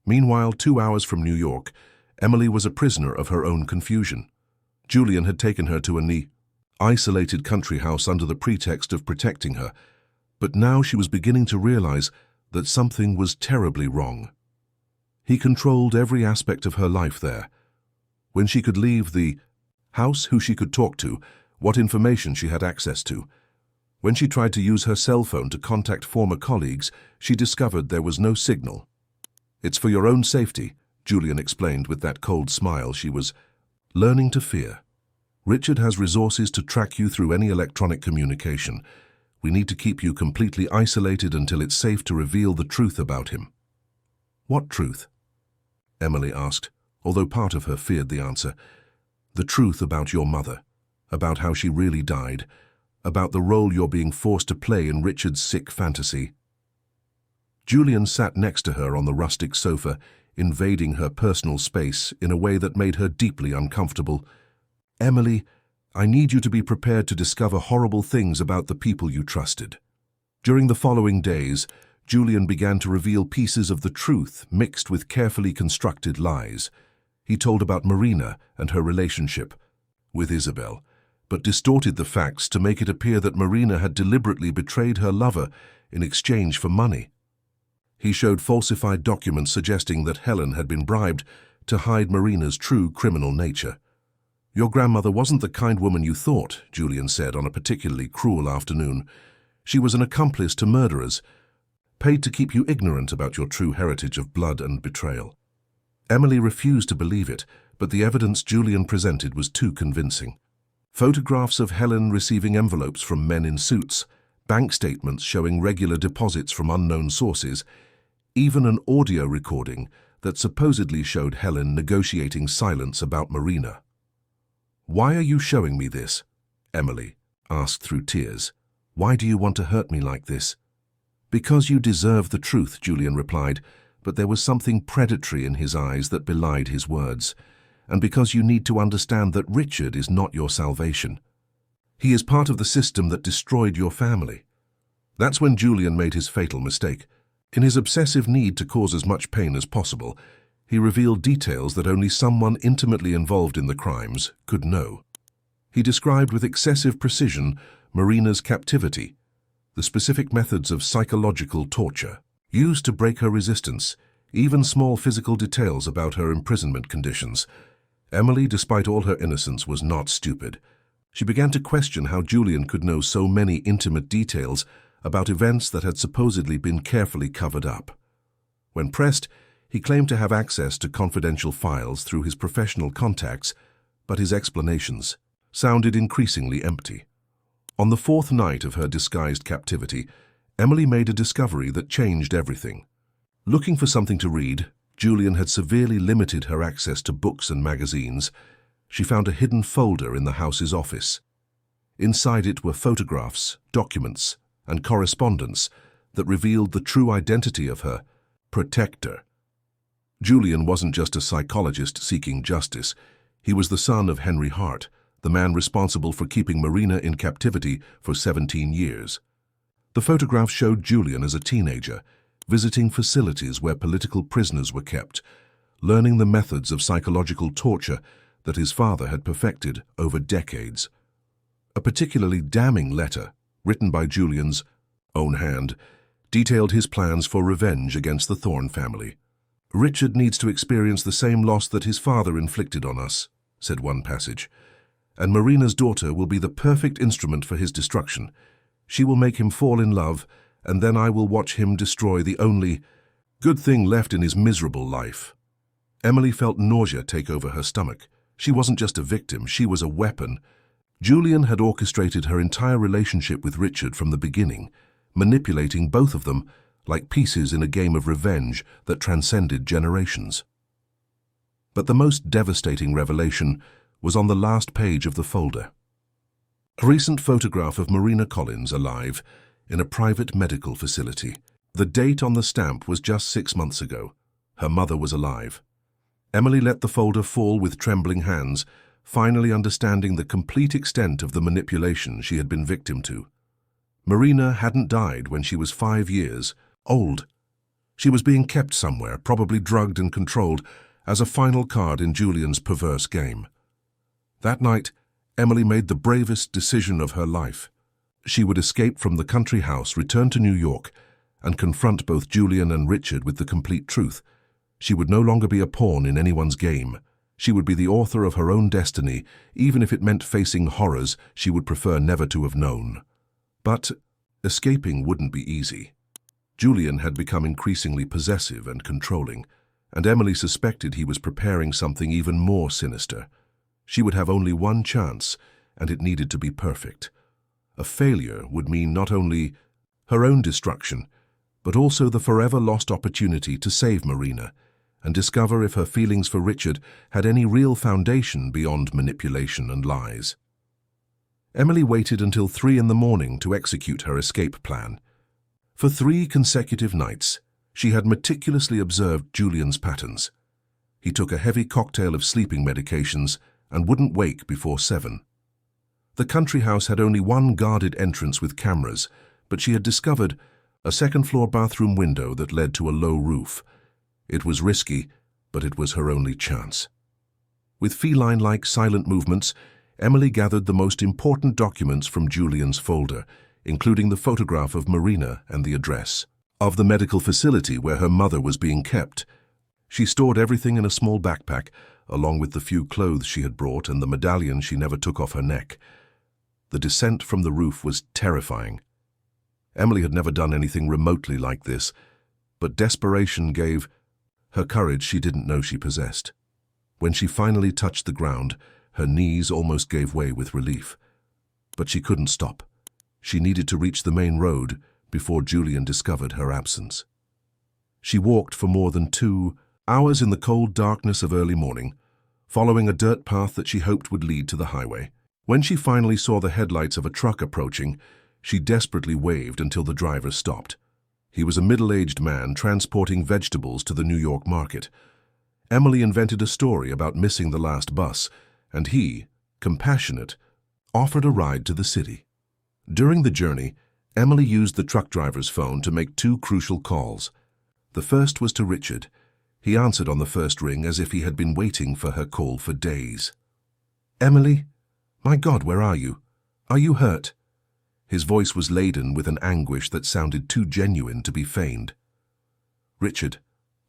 Meanwhile, 2 hours from New York, Emily was a prisoner of her own confusion. Julian had taken her to a isolated country house under the pretext of protecting her, but now she was beginning to realize that something was terribly wrong. He controlled every aspect of her life there. When she could leave the house, who she could talk to, what information she had access to. When she tried to use her cell phone to contact former colleagues, she discovered there was no signal. "It's for your own safety," Julian explained with that cold smile she was learning to fear. "Richard has resources to track you through any electronic communication. We need to keep you completely isolated until it's safe to reveal the truth about him." "What truth?" Emily asked, although part of her feared the answer. "The truth about your mother, about how she really died, about the role you're being forced to play in Richard's sick fantasy." Julian sat next to her on the rustic sofa, invading her personal space in a way that made her deeply uncomfortable. "Emily, I need you to be prepared to discover horrible things about the people you trusted." During the following days, Julian began to reveal pieces of the truth mixed with carefully constructed lies. He told about Marina and her relationship with Isabel, but distorted the facts to make it appear that Marina had deliberately betrayed her lover in exchange for money. He showed falsified documents suggesting that Helen had been bribed to hide Marina's true criminal nature. "Your grandmother wasn't the kind woman you thought," Julian said on a particularly cruel afternoon. "She was an accomplice to murderers, paid to keep you ignorant about your true heritage of blood and betrayal." Emily refused to believe it, but the evidence Julian presented was too convincing. Photographs of Helen receiving envelopes from men in suits, bank statements showing regular deposits from unknown sources, even an audio recording that supposedly showed Helen negotiating silence about Marina. "Why are you showing me this?" Emily asked through tears. "Why do you want to hurt me like this?" "Because you deserve the truth," Julian replied, but there was something predatory in his eyes that belied his words. "And because you need to understand that Richard is not your salvation. He is part of the system that destroyed your family." That's when Julian made his fatal mistake. In his obsessive need to cause as much pain as possible, he revealed details that only someone intimately involved in the crimes could know. He described with excessive precision Marina's captivity, the specific methods of psychological torture used to break her resistance, even small physical details about her imprisonment conditions. Emily, despite all her innocence, was not stupid. She began to question how Julian could know so many intimate details about events that had supposedly been carefully covered up. When pressed, he claimed to have access to confidential files through his professional contacts, but his explanations sounded increasingly empty. On the fourth night of her disguised captivity, Emily made a discovery that changed everything. Looking for something to read, Julian had severely limited her access to books and magazines. She found a hidden folder in the house's office. Inside it were photographs, documents, and correspondence that revealed the true identity of her protector. Julian wasn't just a psychologist seeking justice. He was the son of Henry Hart, the man responsible for keeping Marina in captivity for 17 years. The photographs showed Julian as a teenager, visiting facilities where political prisoners were kept, learning the methods of psychological torture that his father had perfected over decades. A particularly damning letter, written by Julian's own hand, detailed his plans for revenge against the Thorne family. "Richard needs to experience the same loss that his father inflicted on us," said one passage, "and Marina's daughter will be the perfect instrument for his destruction. She will make him fall in love, and then I will watch him destroy the only good thing left in his miserable life." Emily felt nausea take over her stomach. She wasn't just a victim, she was a weapon. Julian had orchestrated her entire relationship with Richard from the beginning, manipulating both of them like pieces in a game of revenge that transcended generations. But the most devastating revelation was on the last page of the folder. A recent photograph of Marina Collins alive in a private medical facility. The date on the stamp was just 6 months ago. Her mother was alive. Emily let the folder fall with trembling hands, finally understanding the complete extent of the manipulation she had been victim to. Marina hadn't died when she was 5 years old. She was being kept somewhere, probably drugged and controlled, as a final card in Julian's perverse game. That night, Emily made the bravest decision of her life. She would escape from the country house, return to New York, and confront both Julian and Richard with the complete truth. She would no longer be a pawn in anyone's game. She would be the author of her own destiny, even if it meant facing horrors she would prefer never to have known. But escaping wouldn't be easy. Julian had become increasingly possessive and controlling, and Emily suspected he was preparing something even more sinister. She would have only one chance, and it needed to be perfect. A failure would mean not only her own destruction, but also the forever lost opportunity to save Marina and discover if her feelings for Richard had any real foundation beyond manipulation and lies. Emily waited until 3 in the morning to execute her escape plan. For 3 consecutive nights, she had meticulously observed Julian's patterns. He took a heavy cocktail of sleeping medications and wouldn't wake before 7. The country house had only one guarded entrance with cameras, but she had discovered a second-floor bathroom window that led to a low roof. It was risky, but it was her only chance. With feline-like silent movements, Emily gathered the most important documents from Julian's folder, including the photograph of Marina and the address of the medical facility where her mother was being kept. She stored everything in a small backpack, along with the few clothes she had brought and the medallion she never took off her neck. The descent from the roof was terrifying. Emily had never done anything remotely like this, but desperation gave her courage she didn't know she possessed. When she finally touched the ground, her knees almost gave way with relief. But she couldn't stop. She needed to reach the main road before Julian discovered her absence. She walked for more than 2 hours in the cold darkness of early morning, following a dirt path that she hoped would lead to the highway. When she finally saw the headlights of a truck approaching, she desperately waved until the driver stopped. He was a middle-aged man transporting vegetables to the New York market. Emily invented a story about missing the last bus, and he, compassionate, offered a ride to the city. During the journey, Emily used the truck driver's phone to make 2 crucial calls. The first was to Richard. He answered on the first ring as if he had been waiting for her call for days. "Emily? My God, where are you? Are you hurt?" His voice was laden with an anguish that sounded too genuine to be feigned. "Richard,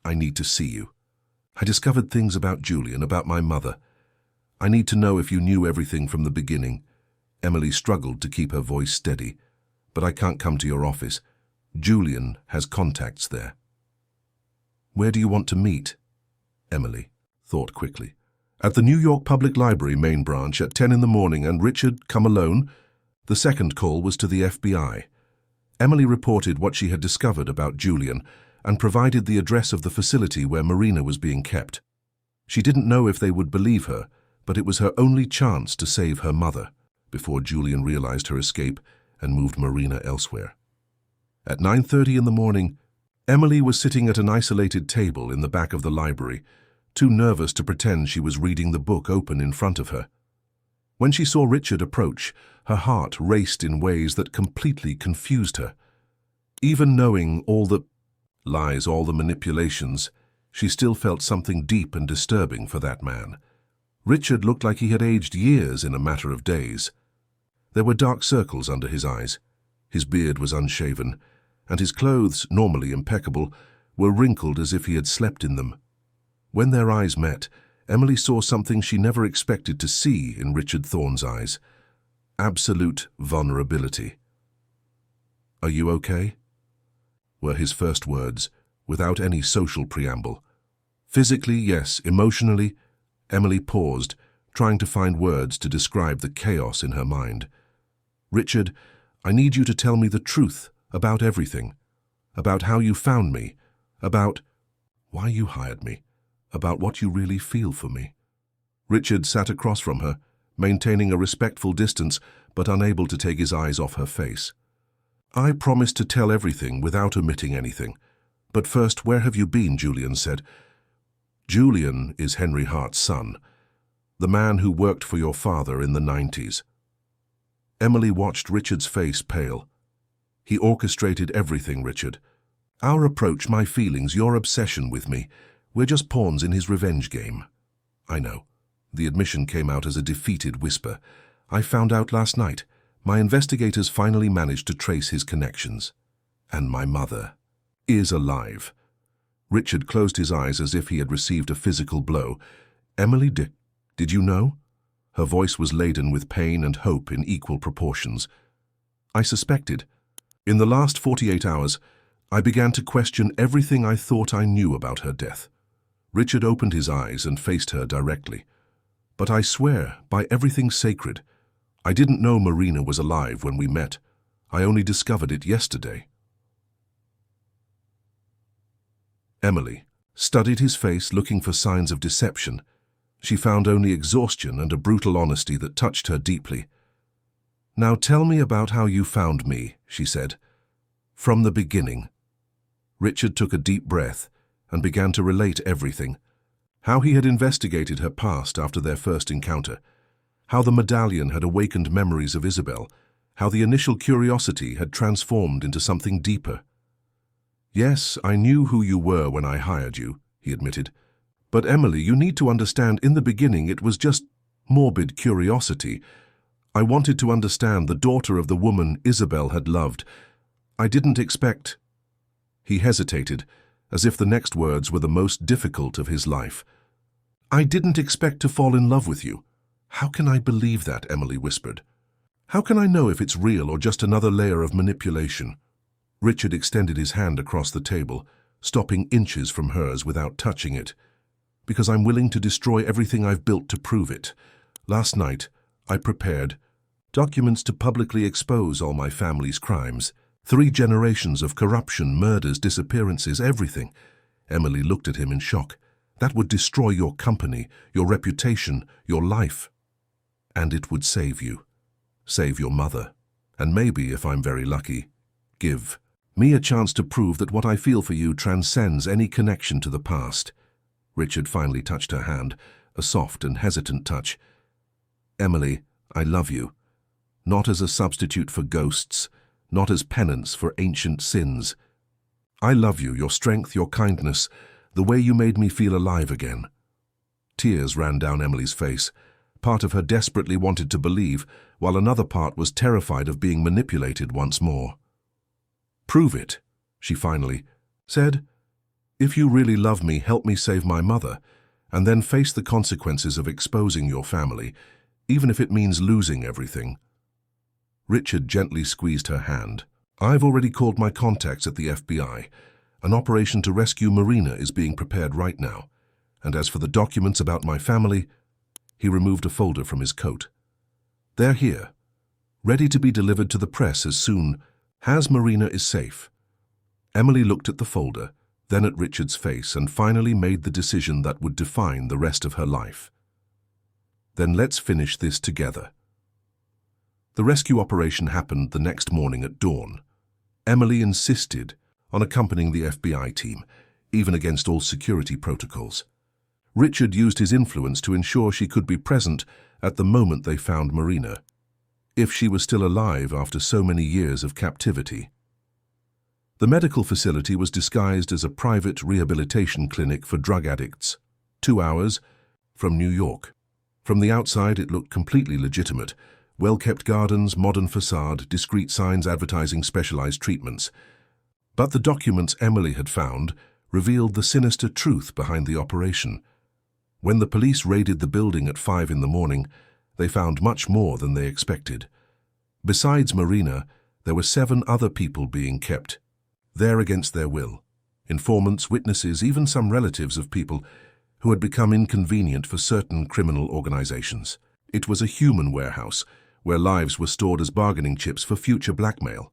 I need to see you. I discovered things about Julian, about my mother. I need to know if you knew everything from the beginning. Emily struggled to keep her voice steady. "But I can't come to your office. Julian has contacts there." "Where do you want to meet?" Emily thought quickly. "At the New York Public Library main branch at 10 in the morning, and Richard, come alone?" The second call was to the FBI. Emily reported what she had discovered about Julian and provided the address of the facility where Marina was being kept. She didn't know if they would believe her, but it was her only chance to save her mother before Julian realized her escape and moved Marina elsewhere. At 9:30 in the morning, Emily was sitting at an isolated table in the back of the library, too nervous to pretend she was reading the book open in front of her. When she saw Richard approach, her heart raced in ways that completely confused her. Even knowing all the lies, all the manipulations, she still felt something deep and disturbing for that man. Richard looked like he had aged years in a matter of days. There were dark circles under his eyes. His beard was unshaven, and his clothes, normally impeccable, were wrinkled as if he had slept in them. When their eyes met, Emily saw something she never expected to see in Richard Thorne's eyes: absolute vulnerability. "Are you okay?" were his first words, without any social preamble. Physically, yes. Emotionally, Emily paused, trying to find words to describe the chaos in her mind. "Richard, I need you to tell me the truth about everything. About how you found me. About why you hired me. About what you really feel for me." Richard sat across from her, maintaining a respectful distance but unable to take his eyes off her face. "I promise to tell everything without omitting anything. But first, where have you been?" Julian said. "Julian is Henry Hart's son, the man who worked for your father in the 90s. Emily watched Richard's face pale. "He orchestrated everything, Richard. Our approach, my feelings, your obsession with me. We're just pawns in his revenge game." "I know." The admission came out as a defeated whisper. "I found out last night. My investigators finally managed to trace his connections. And my mother is alive." Richard closed his eyes as if he had received a physical blow. "Emily, did you know?" Her voice was laden with pain and hope in equal proportions. "I suspected. In the last 48 hours, I began to question everything I thought I knew about her death." Richard opened his eyes and faced her directly. "But I swear, by everything sacred, I didn't know Marina was alive when we met. I only discovered it yesterday." Emily studied his face, looking for signs of deception. She found only exhaustion and a brutal honesty that touched her deeply. "Now tell me about how you found me," she said. "From the beginning." Richard took a deep breath and began to relate everything. How he had investigated her past after their first encounter. How the medallion had awakened memories of Isabel. How the initial curiosity had transformed into something deeper. "Yes, I knew who you were when I hired you," he admitted. "But Emily, you need to understand, in the beginning it was just morbid curiosity. I wanted to understand the daughter of the woman Isabel had loved. I didn't expect—" He hesitated, as if the next words were the most difficult of his life. "I didn't expect to fall in love with you." "How can I believe that?" Emily whispered. "How can I know if it's real or just another layer of manipulation?" Richard extended his hand across the table, stopping inches from hers without touching it. "Because I'm willing to destroy everything I've built to prove it. Last night, I prepared documents to publicly expose all my family's crimes. 3 generations of corruption, murders, disappearances, everything." Emily looked at him in shock. "That would destroy your company, your reputation, your life. And it would save you. Save your mother. And maybe, if I'm very lucky, give me a chance to prove that what I feel for you transcends any connection to the past." Richard finally touched her hand, a soft and hesitant touch. "Emily, I love you. Not as a substitute for ghosts, not as penance for ancient sins. I love you, your strength, your kindness, the way you made me feel alive again." Tears ran down Emily's face. Part of her desperately wanted to believe, while another part was terrified of being manipulated once more. "Prove it," she finally said. "If you really love me, help me save my mother, and then face the consequences of exposing your family, even if it means losing everything." Richard gently squeezed her hand. "I've already called my contacts at the FBI. An operation to rescue Marina is being prepared right now. And as for the documents about my family," he removed a folder from his coat. "They're here, ready to be delivered to the press as soon as Marina is safe." Emily looked at the folder, then at Richard's face, and finally made the decision that would define the rest of her life. "Then let's finish this together." The rescue operation happened the next morning at dawn. Emily insisted on accompanying the FBI team, even against all security protocols. Richard used his influence to ensure she could be present at the moment they found Marina, if she was still alive after so many years of captivity. The medical facility was disguised as a private rehabilitation clinic for drug addicts, 2 hours from New York. From the outside, it looked completely legitimate. Well-kept gardens, modern facade, discreet signs advertising specialized treatments. But the documents Emily had found revealed the sinister truth behind the operation. When the police raided the building at 5 in the morning, they found much more than they expected. Besides Marina, there were 7 other people being kept, there against their will. Informants, witnesses, even some relatives of people who had become inconvenient for certain criminal organizations. It was a human warehouse, where lives were stored as bargaining chips for future blackmail.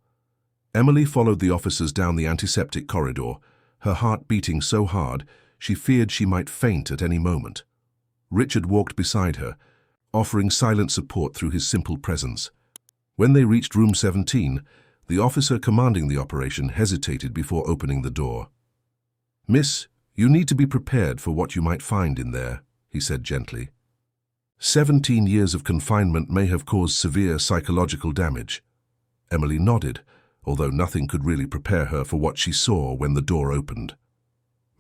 Emily followed the officers down the antiseptic corridor, her heart beating so hard she feared she might faint at any moment. Richard walked beside her, offering silent support through his simple presence. When they reached room 17, the officer commanding the operation hesitated before opening the door. "Miss, you need to be prepared for what you might find in there," he said gently. 17 years of confinement may have caused severe psychological damage. Emily nodded, although nothing could really prepare her for what she saw when the door opened.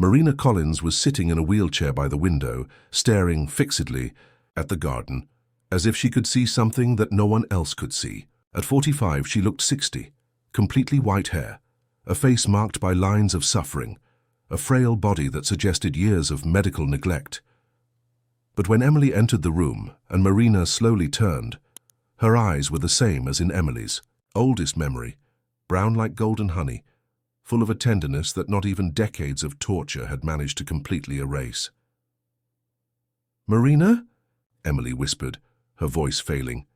Marina Collins was sitting in a wheelchair by the window, staring fixedly at the garden, as if she could see something that no one else could see. At 45, she looked 60, completely white hair, a face marked by lines of suffering, a frail body that suggested years of medical neglect. But when Emily entered the room and Marina slowly turned, her eyes were the same as in Emily's oldest memory, brown like golden honey, full of a tenderness that not even decades of torture had managed to completely erase. "Marina?" Emily whispered, her voice failing.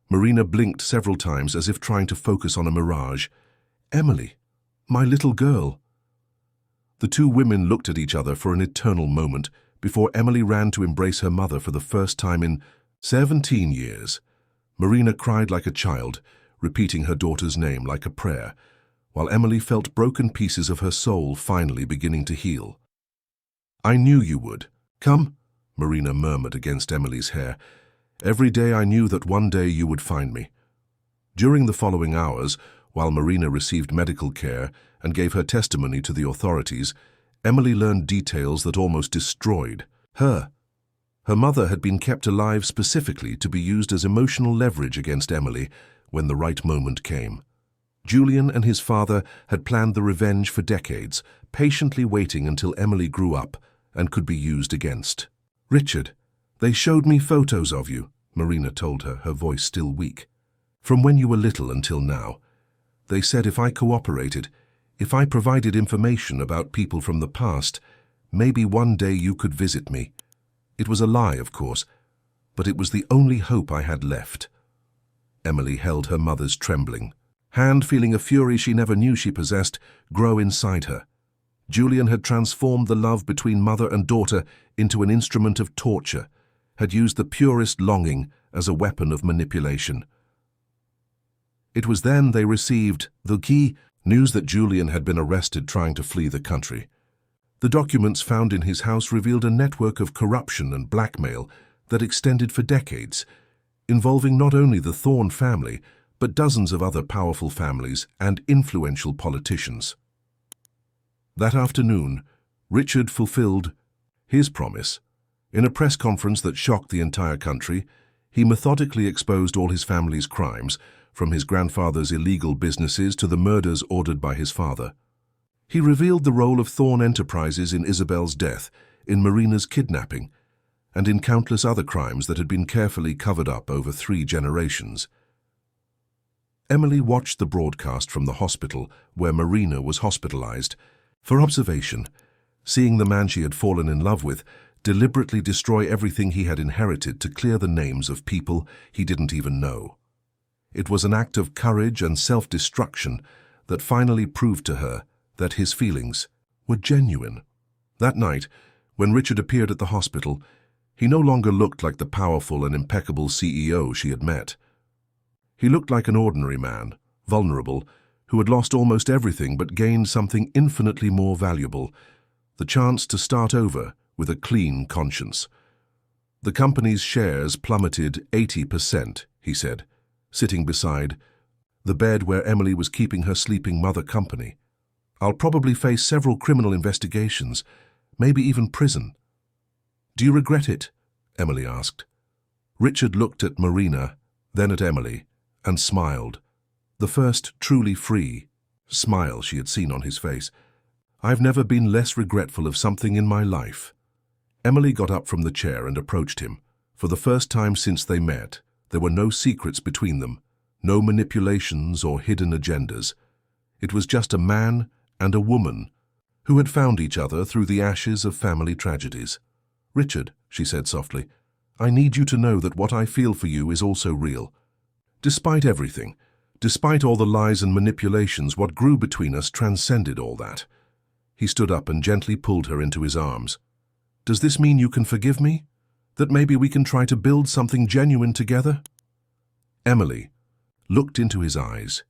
Marina blinked several times as if trying to focus on a mirage. "Emily, my little girl." The two women looked at each other for an eternal moment before Emily ran to embrace her mother for the first time in 17 years. Marina cried like a child, repeating her daughter's name like a prayer, while Emily felt broken pieces of her soul finally beginning to heal. "I knew you would. Come," Marina murmured against Emily's hair. "Every day I knew that one day you would find me." During the following hours, while Marina received medical care and gave her testimony to the authorities, Emily learned details that almost destroyed her. Her mother had been kept alive specifically to be used as emotional leverage against Emily when the right moment came. Julian and his father had planned the revenge for decades, patiently waiting until Emily grew up and could be used against. "Richard, they showed me photos of you," Marina told her, her voice still weak. "From when you were little until now. They said if I cooperated, if I provided information about people from the past, maybe one day you could visit me. It was a lie, of course, but it was the only hope I had left." Emily held her mother's trembling hand, feeling a fury she never knew she possessed grow inside her. Julian had transformed the love between mother and daughter into an instrument of torture, had used the purest longing as a weapon of manipulation. It was then they received the key news that Julian had been arrested trying to flee the country. The documents found in his house revealed a network of corruption and blackmail that extended for decades, involving not only the Thorne family, but dozens of other powerful families and influential politicians. That afternoon, Richard fulfilled his promise. In a press conference that shocked the entire country, he methodically exposed all his family's crimes, from his grandfather's illegal businesses to the murders ordered by his father. He revealed the role of Thorne Enterprises in Isabel's death, in Marina's kidnapping, and in countless other crimes that had been carefully covered up over 3 generations. Emily watched the broadcast from the hospital where Marina was hospitalized for observation, seeing the man she had fallen in love with deliberately destroy everything he had inherited to clear the names of people he didn't even know. It was an act of courage and self-destruction that finally proved to her that his feelings were genuine. That night, when Richard appeared at the hospital, he no longer looked like the powerful and impeccable CEO she had met. He looked like an ordinary man, vulnerable, who had lost almost everything but gained something infinitely more valuable, the chance to start over with a clean conscience. The company's shares plummeted 80%, he said, sitting beside the bed where Emily was keeping her sleeping mother company. I'll probably face several criminal investigations, maybe even prison. Do you regret it? Emily asked. Richard looked at Marina, then at Emily, and smiled, the first truly free smile she had seen on his face. I've never been less regretful of something in my life. Emily got up from the chair and approached him. For the first time since they met, there were no secrets between them, no manipulations or hidden agendas. It was just a man and a woman who had found each other through the ashes of family tragedies. Richard, she said softly, I need you to know that what I feel for you is also real. Despite everything, despite all the lies and manipulations, what grew between us transcended all that. He stood up and gently pulled her into his arms. Does this mean you can forgive me? That maybe we can try to build something genuine together? Emily looked into his eyes,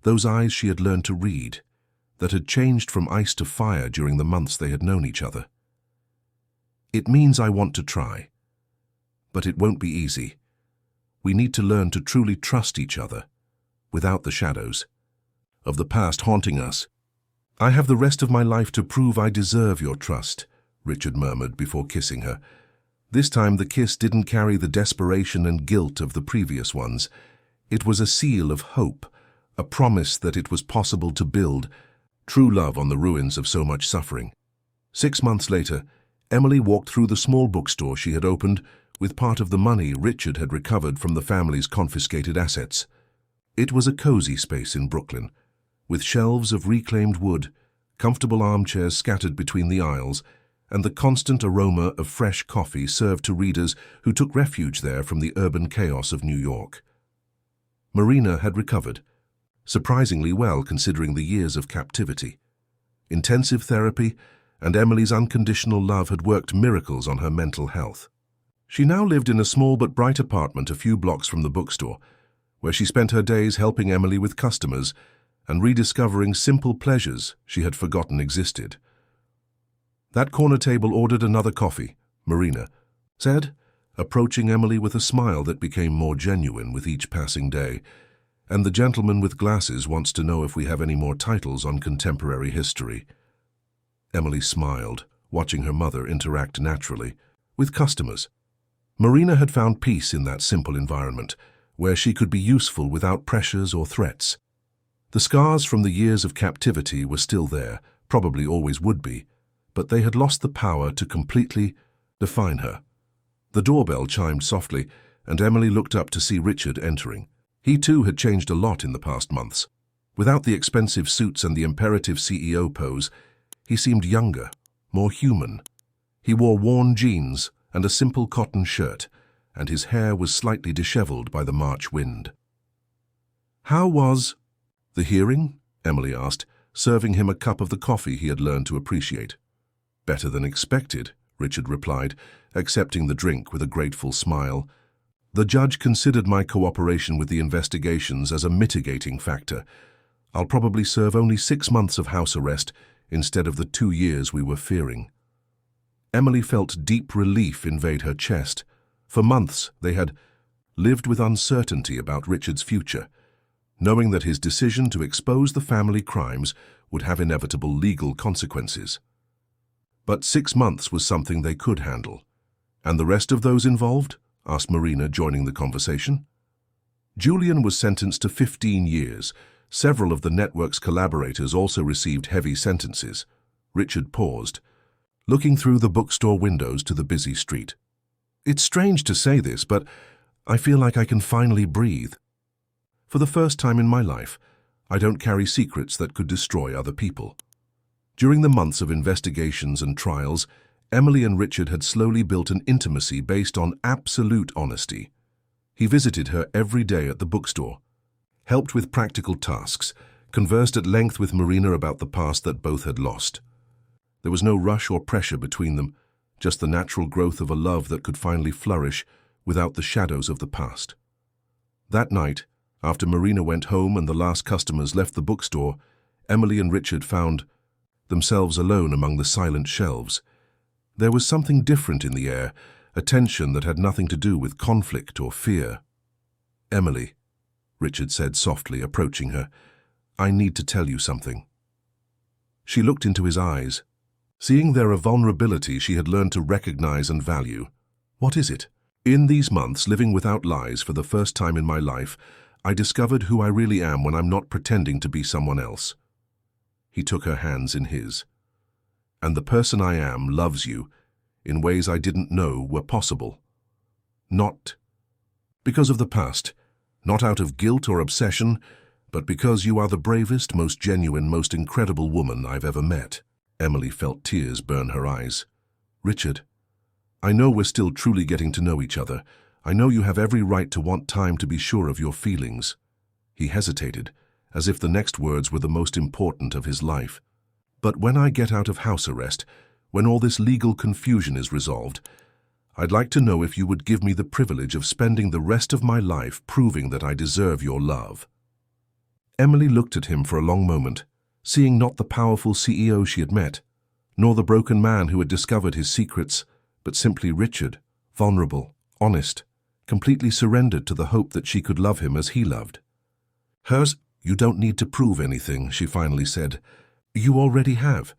those eyes she had learned to read, that had changed from ice to fire during the months they had known each other. It means I want to try, but it won't be easy. We need to learn to truly trust each other, without the shadows of the past haunting us. I have the rest of my life to prove I deserve your trust, Richard murmured before kissing her. This time the kiss didn't carry the desperation and guilt of the previous ones. It was a seal of hope, a promise that it was possible to build true love on the ruins of so much suffering. 6 months later, Emily walked through the small bookstore she had opened with part of the money Richard had recovered from the family's confiscated assets. It was a cozy space in Brooklyn, with shelves of reclaimed wood, comfortable armchairs scattered between the aisles, and the constant aroma of fresh coffee served to readers who took refuge there from the urban chaos of New York. Marina had recovered, surprisingly well considering the years of captivity. Intensive therapy and Emily's unconditional love had worked miracles on her mental health. She now lived in a small but bright apartment a few blocks from the bookstore, where she spent her days helping Emily with customers and rediscovering simple pleasures she had forgotten existed. That corner table ordered another coffee, Marina said, approaching Emily with a smile that became more genuine with each passing day. And the gentleman with glasses wants to know if we have any more titles on contemporary history. Emily smiled, watching her mother interact naturally with customers. Marina had found peace in that simple environment, where she could be useful without pressures or threats. The scars from the years of captivity were still there, probably always would be, but they had lost the power to completely define her. The doorbell chimed softly, and Emily looked up to see Richard entering. He too had changed a lot in the past months. Without the expensive suits and the imperative CEO pose, he seemed younger, more human. He wore worn jeans and a simple cotton shirt, and his hair was slightly disheveled by the March wind. How was the hearing? Emily asked, serving him a cup of the coffee he had learned to appreciate. Better than expected, Richard replied, accepting the drink with a grateful smile. The judge considered my cooperation with the investigations as a mitigating factor. I'll probably serve only 6 months of house arrest instead of the 2 years we were fearing. Emily felt deep relief invade her chest. For months they had lived with uncertainty about Richard's future, knowing that his decision to expose the family crimes would have inevitable legal consequences. But 6 months was something they could handle. And the rest of those involved? Asked Marina, joining the conversation. Julian was sentenced to 15 years. Several of the network's collaborators also received heavy sentences. Richard paused, looking through the bookstore windows to the busy street. It's strange to say this, but I feel like I can finally breathe. For the first time in my life, I don't carry secrets that could destroy other people. During the months of investigations and trials, Emily and Richard had slowly built an intimacy based on absolute honesty. He visited her every day at the bookstore, helped with practical tasks, conversed at length with Marina about the past that both had lost. There was no rush or pressure between them, just the natural growth of a love that could finally flourish without the shadows of the past. That night, after Marina went home and the last customers left the bookstore, Emily and Richard found themselves alone among the silent shelves. There was something different in the air, a tension that had nothing to do with conflict or fear. "Emily," Richard said softly, approaching her, "I need to tell you something." She looked into his eyes. Seeing there a vulnerability she had learned to recognize and value. "What is it?" "In these months, living without lies for the first time in my life, I discovered who I really am when I'm not pretending to be someone else." He took her hands in his. "And the person I am loves you in ways I didn't know were possible. Not because of the past, not out of guilt or obsession, but because you are the bravest, most genuine, most incredible woman I've ever met." Emily felt tears burn her eyes. "Richard, I know we're still truly getting to know each other. I know you have every right to want time to be sure of your feelings." He hesitated, as if the next words were the most important of his life. "But when I get out of house arrest, when all this legal confusion is resolved, I'd like to know if you would give me the privilege of spending the rest of my life proving that I deserve your love." Emily looked at him for a long moment, seeing not the powerful CEO she had met, nor the broken man who had discovered his secrets, but simply Richard, vulnerable, honest, completely surrendered to the hope that she could love him as he loved. "Hers, you don't need to prove anything," she finally said. "You already have.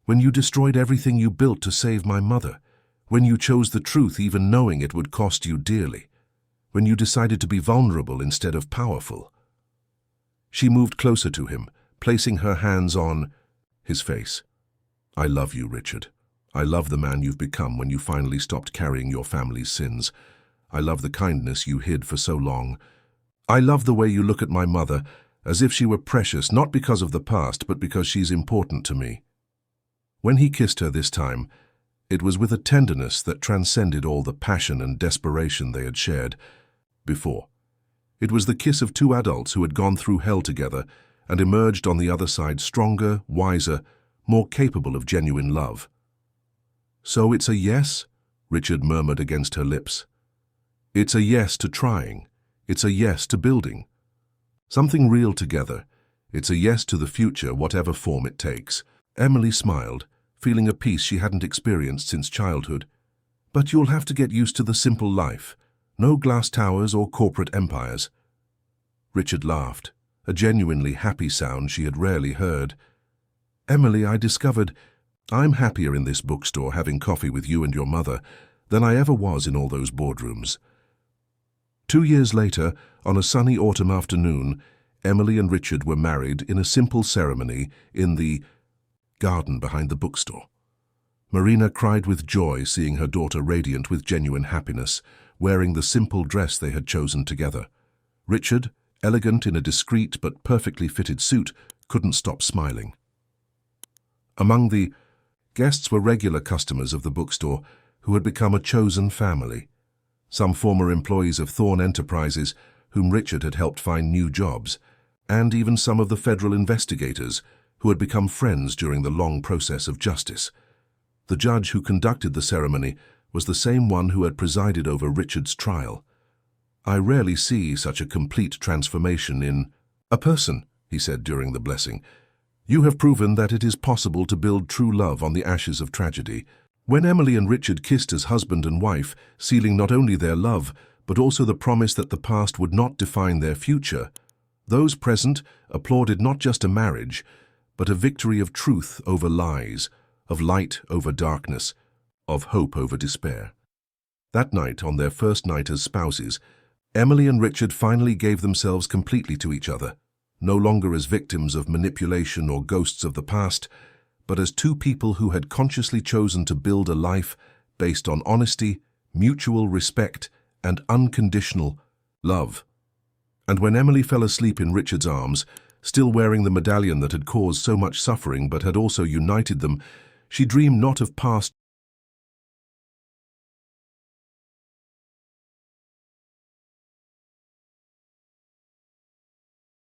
When you destroyed everything you built to save my mother, when you chose the truth even knowing it would cost you dearly, when you decided to be vulnerable instead of powerful." She moved closer to him, placing her hands on his face. "I love you, Richard. I love the man you've become when you finally stopped carrying your family's sins. I love the kindness you hid for so long. I love the way you look at my mother, as if she were precious, not because of the past, but because she's important to me." When he kissed her this time, it was with a tenderness that transcended all the passion and desperation they had shared before. It was the kiss of two adults who had gone through hell together and emerged on the other side stronger, wiser, more capable of genuine love. "So it's a yes?" Richard murmured against her lips. "It's a yes to trying. It's a yes to building something real together. It's a yes to the future, whatever form it takes." Emily smiled, feeling a peace she hadn't experienced since childhood. "But you'll have to get used to the simple life. No glass towers or corporate empires." Richard laughed, a genuinely happy sound she had rarely heard. "Emily, I discovered I'm happier in this bookstore having coffee with you and your mother than I ever was in all those boardrooms." 2 years later, on a sunny autumn afternoon, Emily and Richard were married in a simple ceremony in the garden behind the bookstore. Marina cried with joy seeing her daughter radiant with genuine happiness, wearing the simple dress they had chosen together. Richard, elegant in a discreet but perfectly fitted suit, couldn't stop smiling. Among the guests were regular customers of the bookstore who had become a chosen family. Some former employees of Thorne Enterprises, whom Richard had helped find new jobs, and even some of the federal investigators who had become friends during the long process of justice. The judge who conducted the ceremony was the same one who had presided over Richard's trial. "I rarely see such a complete transformation in a person," he said during the blessing. "You have proven that it is possible to build true love on the ashes of tragedy." When Emily and Richard kissed as husband and wife, sealing not only their love, but also the promise that the past would not define their future, those present applauded not just a marriage, but a victory of truth over lies, of light over darkness, of hope over despair. That night, on their first night as spouses, Emily and Richard finally gave themselves completely to each other, no longer as victims of manipulation or ghosts of the past, but as two people who had consciously chosen to build a life based on honesty, mutual respect, and unconditional love. And when Emily fell asleep in Richard's arms, still wearing the medallion that had caused so much suffering but had also united them, she dreamed not of past